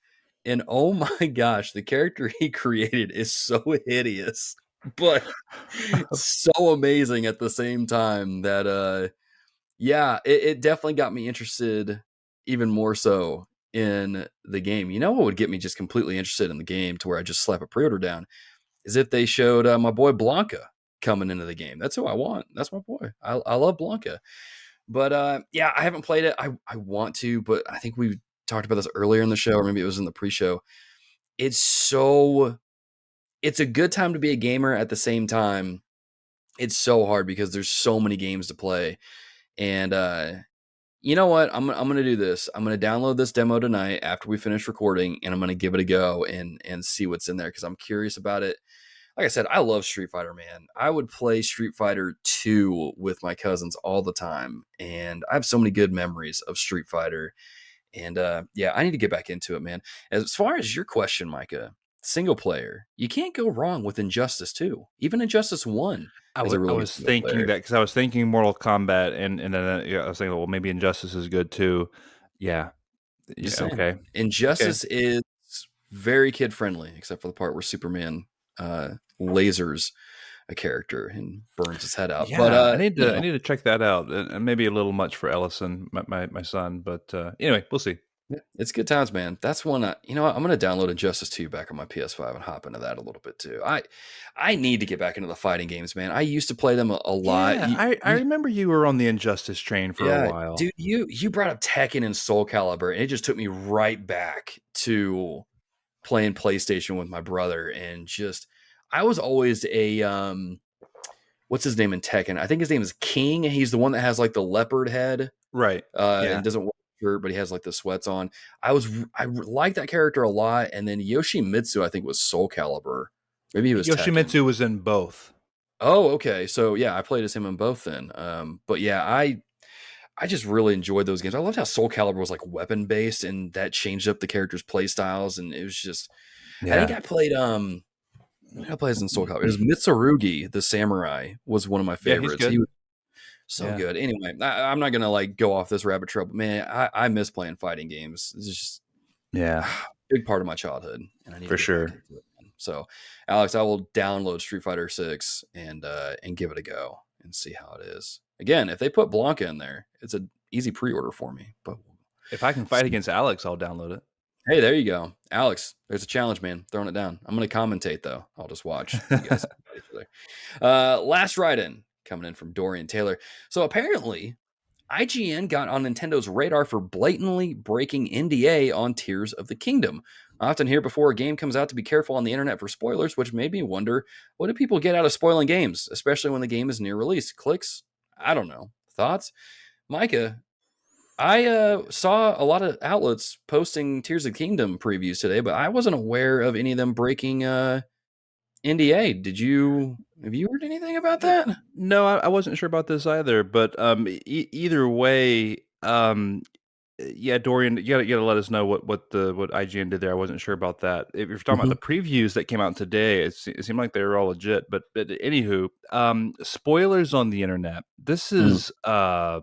And oh my gosh, the character he created is so hideous, but so amazing at the same time that yeah, it definitely got me interested even more so in the game. You know what would get me just completely interested in the game to where I just slap a pre-order down is if they showed my boy Blanca coming into the game. That's who I want. That's my boy. I love Blanca. But yeah, I haven't played it. I want to, but I think we talked about this earlier in the show, or maybe it was in the pre-show. It's a good time to be a gamer. At the same time, it's so hard because there's so many games to play. And you know what? I'm gonna do this. I'm gonna download this demo tonight after we finish recording, and I'm gonna give it a go and see what's in there because I'm curious about it. Like I said, I love Street Fighter, man. I would play Street Fighter 2 with my cousins all the time, and I have so many good memories of Street Fighter. And yeah, I need to get back into it, man. As far as your question, Micah, single player, you can't go wrong with Injustice 2. Even Injustice 1 is a I really good was single thinking player. that because I was thinking Mortal Kombat, and then yeah, I was thinking, well, maybe Injustice is good too. Yeah, Just yeah, saying. okay, okay. Injustice is very kid friendly, except for the part where Superman lasers a character and burns his head out. But Yeah, I you know, need to check that out, and maybe a little much for Ellison, my son, but anyway, we'll see. yeah, it's good times, man. That's one. You know what? I'm gonna download Injustice 2 back on my PS5 and hop into that a little bit too. I need to get back into the fighting games, man. I used to play them a lot. Yeah, I remember you were on the Injustice train for a Yeah, while. dude, you brought up Tekken and Soul Calibur, and it just took me right back to playing PlayStation with my brother, and just I was always a what's his name in Tekken? I think his name is King. He's the one that has like the leopard head. Right. And Yeah. he doesn't wear a shirt, but he has like the sweats on. I like that character a lot. And then Yoshimitsu, I think, was Soul Calibur. Maybe he was Tekken. Yoshimitsu was in both. Oh, okay. So yeah, I played as him in both then. But yeah, I just really enjoyed those games. I loved how Soul Calibur was like weapon based, and that changed up the characters' play styles. And it was just, I think Yeah. I played what did I play as in Soul Calibur? It was Mitsurugi, the samurai, was one of my Yeah, he's favorites. He good. was so Yeah, good. Anyway, I'm not gonna like go off this rabbit trail, but man, I miss playing fighting games. It's just yeah, a big part of my childhood, and I need to for get back sure. into it. Man. So, Alex, I will download Street Fighter 6 and give it a go and see how it is. Again, if they put Blanca in there, it's an easy pre-order for me. But If I can fight against Alex, I'll download it. hey, there you go, Alex. There's a challenge, man. Throwing it down. I'm gonna commentate though. I'll just watch you guys fight each other. Last write-in coming in from Dorian Taylor. So apparently, IGN got on Nintendo's radar for blatantly breaking NDA on Tears of the Kingdom. I often hear before a game comes out to be careful on the internet for spoilers, which made me wonder, what do people get out of spoiling games, especially when the game is near release? Clicks? I don't know. Thoughts? Micah, I saw a lot of outlets posting Tears of the Kingdom previews today, but I wasn't aware of any of them breaking NDA. Have you heard anything about that? No, I wasn't sure about this either, but either way, yeah, Dorian, you gotta let us know what IGN did there. I wasn't sure about that. If you're talking about Mhm. the previews that came out today, it seemed like they were all legit. But anywho, spoilers on the internet. Mm.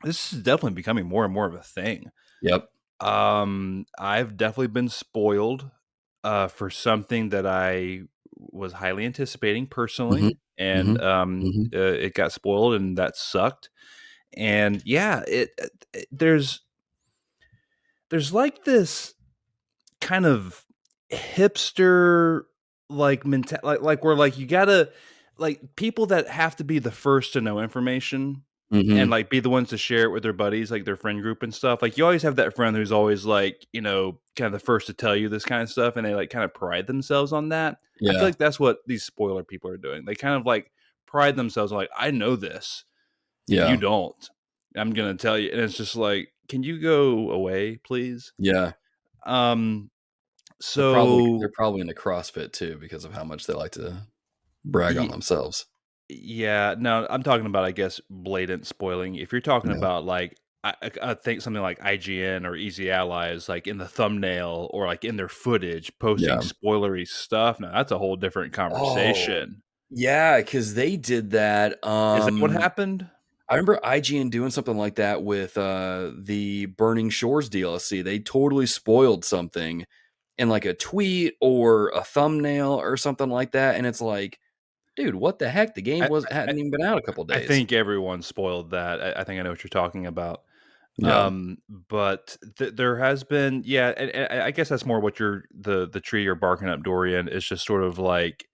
This is definitely becoming more and more of a thing. Yep. I've definitely been spoiled for something that I was highly anticipating Mhm. personally, and Mhm. Mhm. it got spoiled, and that sucked. And yeah, there's like this kind of hipster like like where like you gotta like people that have to be the first to know information and Mhm. like be the ones to share it with their buddies, like their friend group and stuff. Like you always have that friend who's always like, kind of the first to tell you this kind of stuff, and they like kind of pride themselves on that. I feel Yeah. like that's what these spoiler people are doing. They kind of like pride themselves on like, I know this and you Yeah. don't. I'm gonna tell you. And it's just like, can you go away, please? Yeah. Um They're probably so they're probably into CrossFit too because of how much they like to brag on y- themselves. yeah, no, I'm talking about, I guess, blatant spoiling. If you're talking Yeah. about like I think something like IGN or Easy Allies, like in the thumbnail or like in their footage, posting Yeah. spoilery stuff. Now that's a whole different Oh, conversation. yeah, because they did that. Is that what happened? I remember IGN doing something like that with the Burning Shores DLC. They totally spoiled something in like a tweet or a thumbnail or something like that, and it's like, dude, what the heck? The game I, was I hadn't even been out a couple I days. think everyone spoiled that. I think I know what you're talking about. Yeah. But there has been, yeah, and I guess that's more what you're the tree you're barking up, Dorian, is just sort of like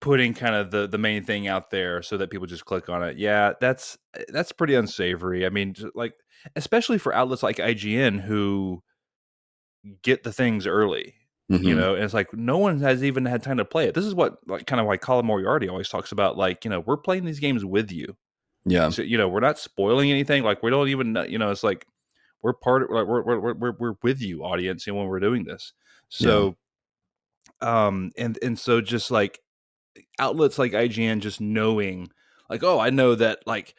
putting kind of the main thing out there so that people just click on it. Yeah, that's pretty unsavory. I mean, like especially for outlets like IGN who get the things early. Hmm. And it's like no one has even had time to play it. This is what like kind of why Colin Moriarty always talks about, like, we're playing these games with you. Yeah. So, we're not spoiling anything. Like we don't even know, it's like we're part of like we're with you, audience, and when we're doing this. Yeah. So and so just like outlets like IGN just knowing like, oh, I know that like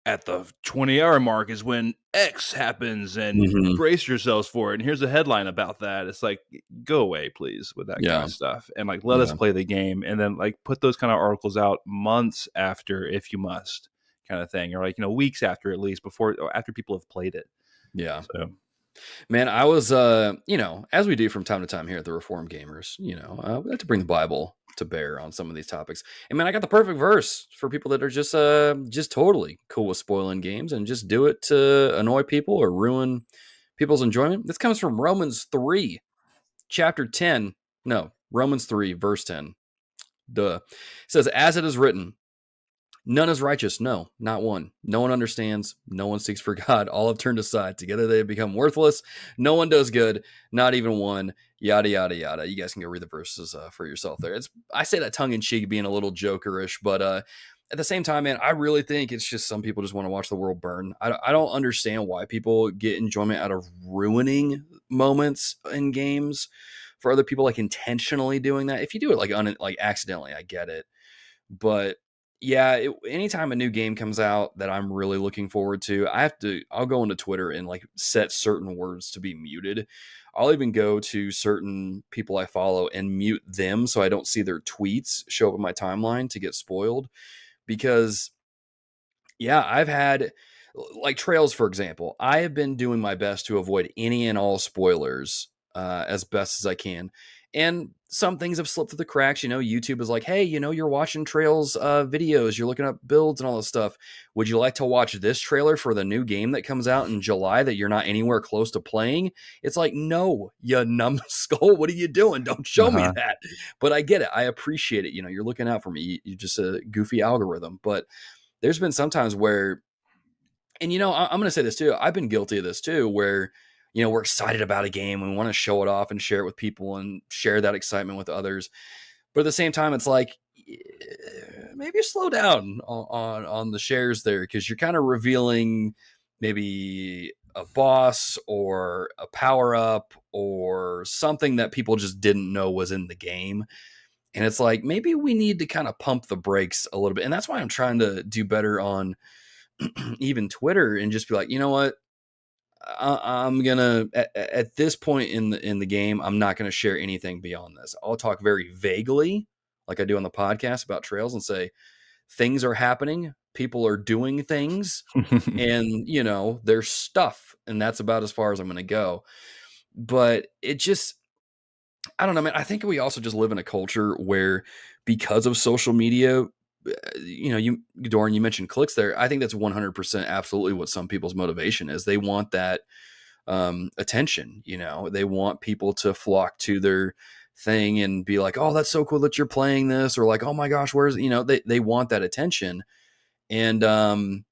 at the 20-hour mark is when X happens, and Mhm. brace yourselves for it. And here's a headline about that. It's like, go away, please, with that kind Yeah. of stuff. And like, let us Yeah. play the game, and then like put those kind of articles out months after, if you must, kind of thing, or like, weeks after, at least, before or after people have played it. Yeah. So Man, I was, as we do from time to time here at the Reform Gamers, we like to bring the Bible to bear on some of these topics. And man, I got the perfect verse for people that are just totally cool with spoiling games and just do it to annoy people or ruin people's enjoyment. This comes from Romans 3, chapter 10. No, Romans 3, verse 10. Duh. It says, as it is written, none is righteous. No, not one. No one understands. No one seeks for God. All have turned aside. Together they have become worthless. No one does good. Not even one. Yada, yada, yada. You guys can go read the verses for yourself there. I say that tongue in cheek, being a little jokerish, but at the same time, man, I really think it's just some people just want to watch the world burn. I don't understand why people get enjoyment out of ruining moments in games for other people, like intentionally doing that. If you do it like accidentally, I get it. But yeah, anytime a new game comes out that I'm really looking forward to, I'll go into Twitter and like set certain words to be muted. I'll even go to certain people I follow and mute them so I don't see their tweets show up in my timeline to get spoiled. Because yeah, I've had like Trails, for example. I have been doing my best to avoid any and all spoilers as best as I can. And some things have slipped through the cracks. YouTube is like, hey, you're watching Trails videos, you're looking up builds and all this stuff. Would you like to watch this trailer for the new game that comes out in July that you're not anywhere close to playing? It's like, no, you numbskull. What are you doing? Don't show me that. But I get it. I appreciate it. You're looking out for me. You're just a goofy algorithm. But there's been sometimes where, and I'm going to say this too. I've been guilty of this too, where, we're excited about a game. We want to show it off and share it with people and share that excitement with others. But at the same time, it's like, maybe slow down on the shares there, because you're kind of revealing maybe a boss or a power up or something that people just didn't know was in the game. And it's like, maybe we need to kind of pump the brakes a little bit. And that's why I'm trying to do better on even Twitter and just be like, you know what? I'm gonna at this point in the game, I'm not gonna share anything beyond this. I'll talk very vaguely, like I do on the podcast about Trails, and say things are happening, people are doing things, and there's stuff, and that's about as far as I'm gonna go. But it just, I don't know, man. I think we also just live in a culture where, because of social media, Doran, you mentioned clicks there. I think that's 100% absolutely what some people's motivation is. They want that attention. They want people to flock to their thing and be like, "Oh, that's so cool that you're playing this," or like, "Oh my gosh, where's?" They want that attention, and I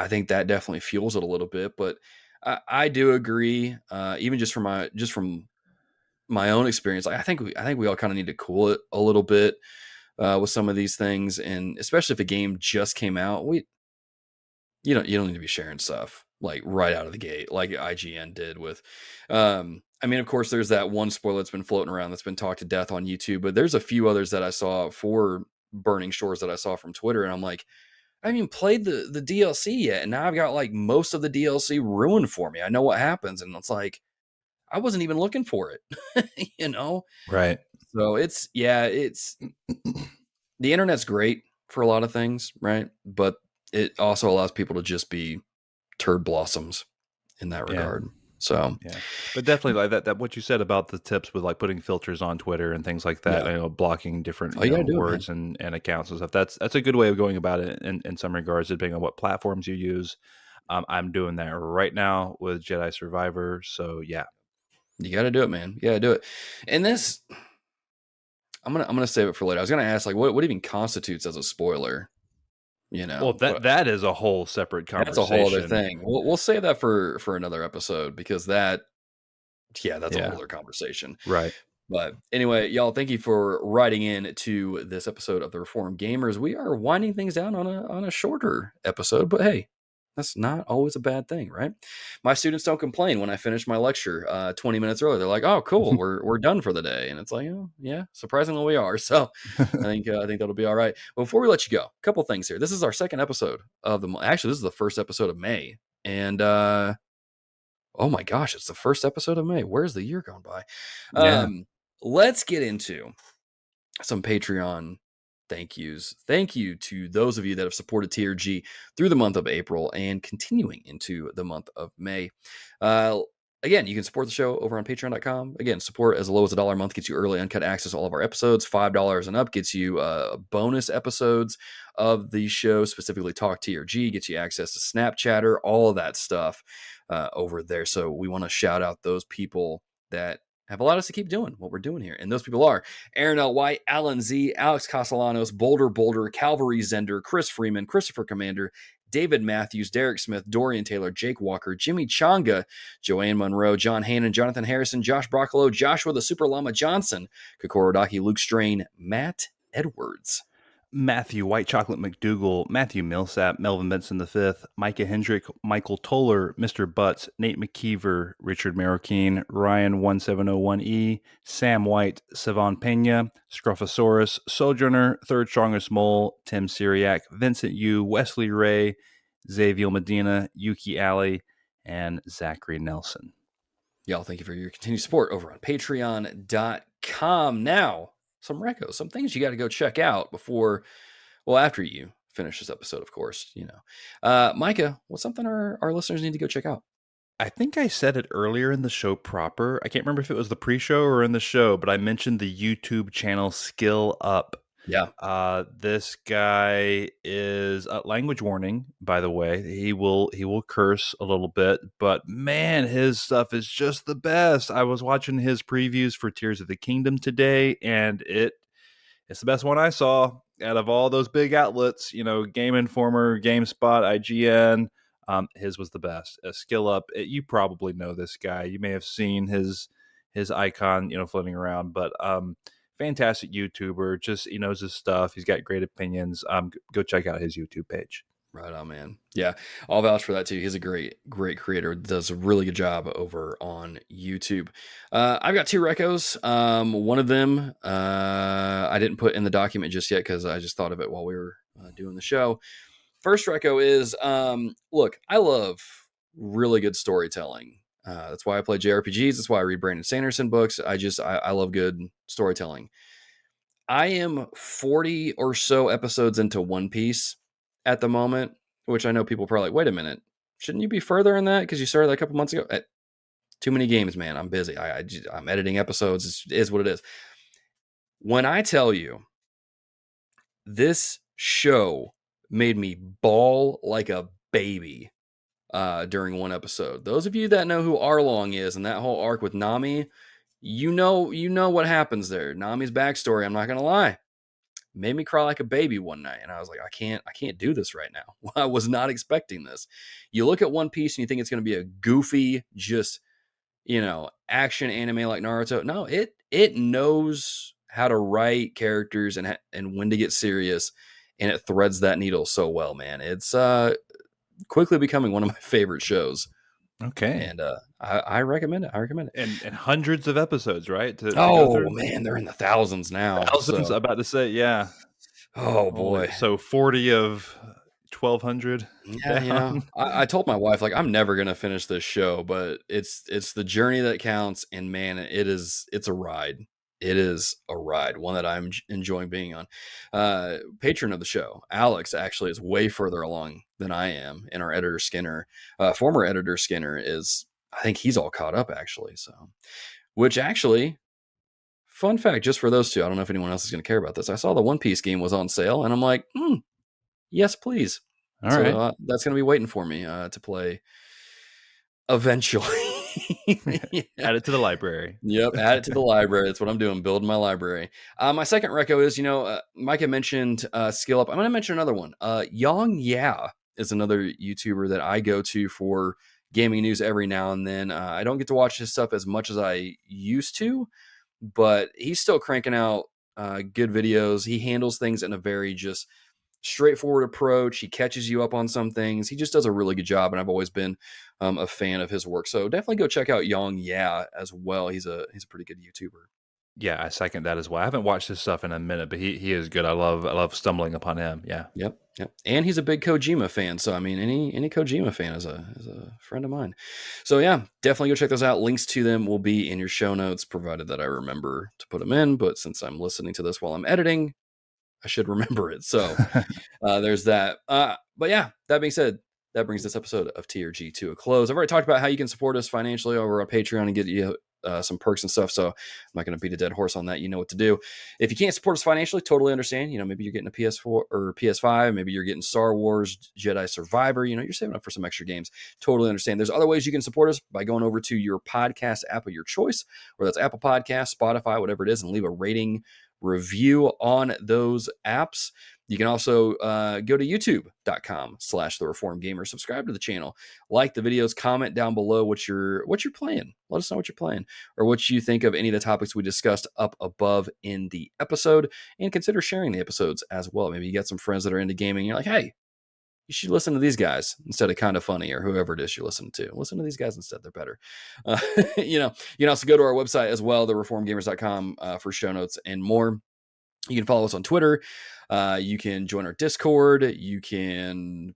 think that definitely fuels it a little bit. But I do agree, even just from my own experience, like I think we all kind of need to cool it a little bit with some of these things, and especially if a game just came out, you don't need to be sharing stuff like right out of the gate, like IGN did with. I mean, of course, there's that one spoiler that's been floating around that's been talked to death on YouTube, but there's a few others that I saw for Burning Shores that I saw from Twitter, and I'm like, I haven't even played the DLC yet, and now I've got like most of the DLC ruined for me. I know what happens, and it's like, I wasn't even looking for it, Right. So it's the internet's great for a lot of things, right? But it also allows people to just be turd blossoms in that Yeah. regard. So Yeah, but definitely like that what you said about the tips with like putting filters on Twitter and things like that, yeah, blocking different, all you gotta do it, man. words and accounts and stuff. That's a good way of going about it in some regards, depending on what platforms you use. I'm doing that right now with Jedi Survivor. So yeah. You got to do it, man. You got to do it. And this, I'm gonna save it for later. I was gonna ask, like, what even constitutes as a spoiler? Well, But that is a whole separate that's a whole other conversation. thing. We'll save that for another episode, because that's a whole Yeah. other conversation. Right. But anyway, y'all, thank you for writing in to this episode of the Reformed Gamers. We are winding things down on a shorter episode, but hey, That's not always a bad thing, right? My students don't complain when I finish my lecture 20 minutes early. They're like, "Oh, cool, we're done for the day," and it's like, "Oh, yeah, surprisingly we are." So, I think that'll be all right. But before we let you go, a couple things here. This is our second episode of the month. Actually, this is the first episode of May, and oh my gosh, it's the first episode of May. Where's the year gone by? Yeah. Let's get into some Patreon thank yous. Thank you to those of you that have supported TRG through the month of April and continuing into the month of May. Again, you can support the show over on patreon.com. Again, support as low as $1 a month gets you early uncut access to all of our episodes. $5 and up gets you bonus episodes of the show, specifically Talk TRG, gets you access to Snapchatter, all of that stuff over there. So we want to shout out those people that have allowed us to keep doing what we're doing here. And those people are Aaron L. White, Alan Z, Alex Castellanos, Boulder, Calvary Zender, Chris Freeman, Christopher Commander, David Matthews, Derek Smith, Dorian Taylor, Jake Walker, Jimmy Changa, Joanne Monroe, John Hannon, Jonathan Harrison, Josh Broccolo, Joshua the Super Llama Johnson, Kokoro Daki, Luke Strain, Matt Edwards, Matthew White Chocolate McDougal, Matthew Millsap, Melvin Benson V, Micah Hendrick, Michael Toller, Mr. Butts, Nate McKeever, Richard Marroquin, Ryan 1701E, Sam White, Savon Pena, Scruffosaurus, Sojourner, Third Strongest Mole, Tim Syriac, Vincent Yu, Wesley Ray, Xavier Medina, Yuki Alley, and Zachary Nelson. Y'all, thank you for your continued support over on patreon.com. Now, some Reco, some things you got to go check out before, well, after you finish this episode, of course, you know. Micah, what's something our listeners need to go check out? I think I said it earlier in the show proper. I can't remember if it was the pre-show or in the show, but I mentioned the YouTube channel Skill Up. Yeah. This guy is language warning, by the way. He will curse a little bit, but man, his stuff is just the best. I was watching his previews for Tears of the Kingdom today, and it's the best one I saw out of all those big outlets. You know, Game Informer, GameSpot, IGN. His was the best. Skill Up. You probably know this guy. You may have seen his icon, floating around, but fantastic YouTuber. Just he knows his stuff. He's got great opinions. Go check out his YouTube page. Right on, man. Yeah, I'll vouch for that too. He's a great creator. Does a really good job over on YouTube. I've got 2 recos. One of them I didn't put in the document just yet because I just thought of it while we were doing the show. First reco is look, I love really good storytelling. That's why I play JRPGs. That's why I read Brandon Sanderson books. I love good storytelling. I am 40 or so episodes into One Piece at the moment, which I know people are probably like, wait a minute, shouldn't you be further in that? Because you started that a couple months ago. Too many games, man. I'm busy. I'm editing episodes. It is what it is. When I tell you this show made me bawl like a baby during one episode. Those of you that know who Arlong is and that whole arc with Nami, you know what happens there. Nami's backstory, I'm not gonna lie, made me cry like a baby one night, and I was like, I can't do this right now. I was not expecting this. You look at One Piece and you think it's gonna be a goofy, just action anime like Naruto. No, it knows how to write characters and when to get serious, and it threads that needle so well, man. It's quickly becoming one of my favorite shows. Okay. And I recommend it. And hundreds of episodes, right? To oh, go through? Man, they're in the thousands now. Thousands, So. I'm about to say, yeah. Oh, boy. So 40 of 1,200 Yeah, down. I told my wife, like, I'm never going to finish this show, but it's the journey that counts. And, man, it's a ride. It is a ride, one that I'm enjoying being on. Patron of the show, Alex, actually is way further along than I am. And our editor, Skinner, former editor, Skinner, I think he's all caught up, actually. So, which actually, fun fact, just for those two, I don't know if anyone else is going to care about this. I saw the One Piece game was on sale, and I'm like, yes, please. All so right. That's going to be waiting for me to play eventually. Add it to the library. Yep, add it to the library. That's what I'm doing, building my library. My second reco is, Micah mentioned Skill Up. I'm going to mention another one. Yang Yeah is another YouTuber that I go to for gaming news every now and then. I don't get to watch his stuff as much as I used to, but he's still cranking out good videos. He handles things in a very just straightforward approach. He catches you up on some things. He just does a really good job, and I've always been a fan of his work. So definitely go check out Young Yeah as well. He's a pretty good YouTuber. Yeah, I second that as well. I haven't watched his stuff in a minute, but he is good. I love stumbling upon him. Yeah. Yep. And he's a big Kojima fan. So I mean, any Kojima fan is a friend of mine. So yeah, definitely go check those out. Links to them will be in your show notes, provided that I remember to put them in. But since I'm listening to this while I'm editing, I should remember it. So there's that. But yeah, that being said, that brings this episode of TRG to a close. I've already talked about how you can support us financially over on Patreon and get you some perks and stuff. So I'm not going to beat a dead horse on that. You know what to do. If you can't support us financially, totally understand. Maybe you're getting a PS4 or PS5. Maybe you're getting Star Wars Jedi Survivor. You're saving up for some extra games. Totally understand. There's other ways you can support us by going over to your podcast app of your choice, whether that's Apple Podcasts, Spotify, whatever it is, and leave a rating review on those apps. You can also go to youtube.com/thereformedgamer, subscribe to the channel, like the videos, comment down below what you're playing. Let us know what you're playing or what you think of any of the topics we discussed up above in the episode, and consider sharing the episodes as well. Maybe you got some friends that are into gaming. You're like, hey, you should listen to these guys instead of Kind of Funny or whoever it is you listen to. Listen to these guys instead. They're better. You can also go to our website as well, thereformedgamers.com, for show notes and more. You can follow us on Twitter. You can join our Discord. You can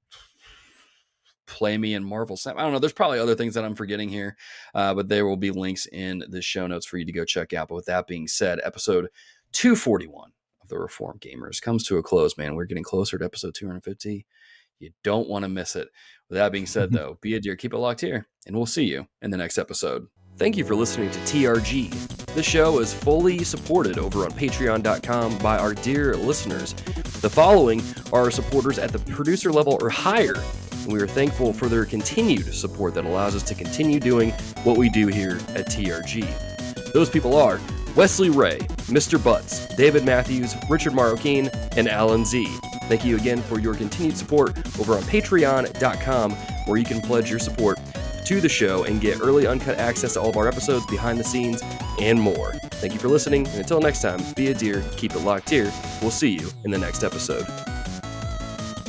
play me in Marvel Snap. I don't know. There's probably other things that I'm forgetting here, but there will be links in the show notes for you to go check out. But with that being said, episode 241 of The Reformed Gamers comes to a close, man. We're getting closer to episode 250. You don't want to miss it. With that being said, though, be a dear, keep it locked here, and we'll see you in the next episode. Thank you for listening to TRG. This show is fully supported over on patreon.com by our dear listeners. The following are our supporters at the producer level or higher, and we are thankful for their continued support that allows us to continue doing what we do here at TRG. Those people are Wesley Ray, Mr. Butts, David Matthews, Richard Marroquin, and Alan Z. Thank you again for your continued support over on patreon.com, where you can pledge your support to the show and get early uncut access to all of our episodes, behind the scenes, and more. Thank you for listening, and until next time, be a dear, keep it locked here. We'll see you in the next episode.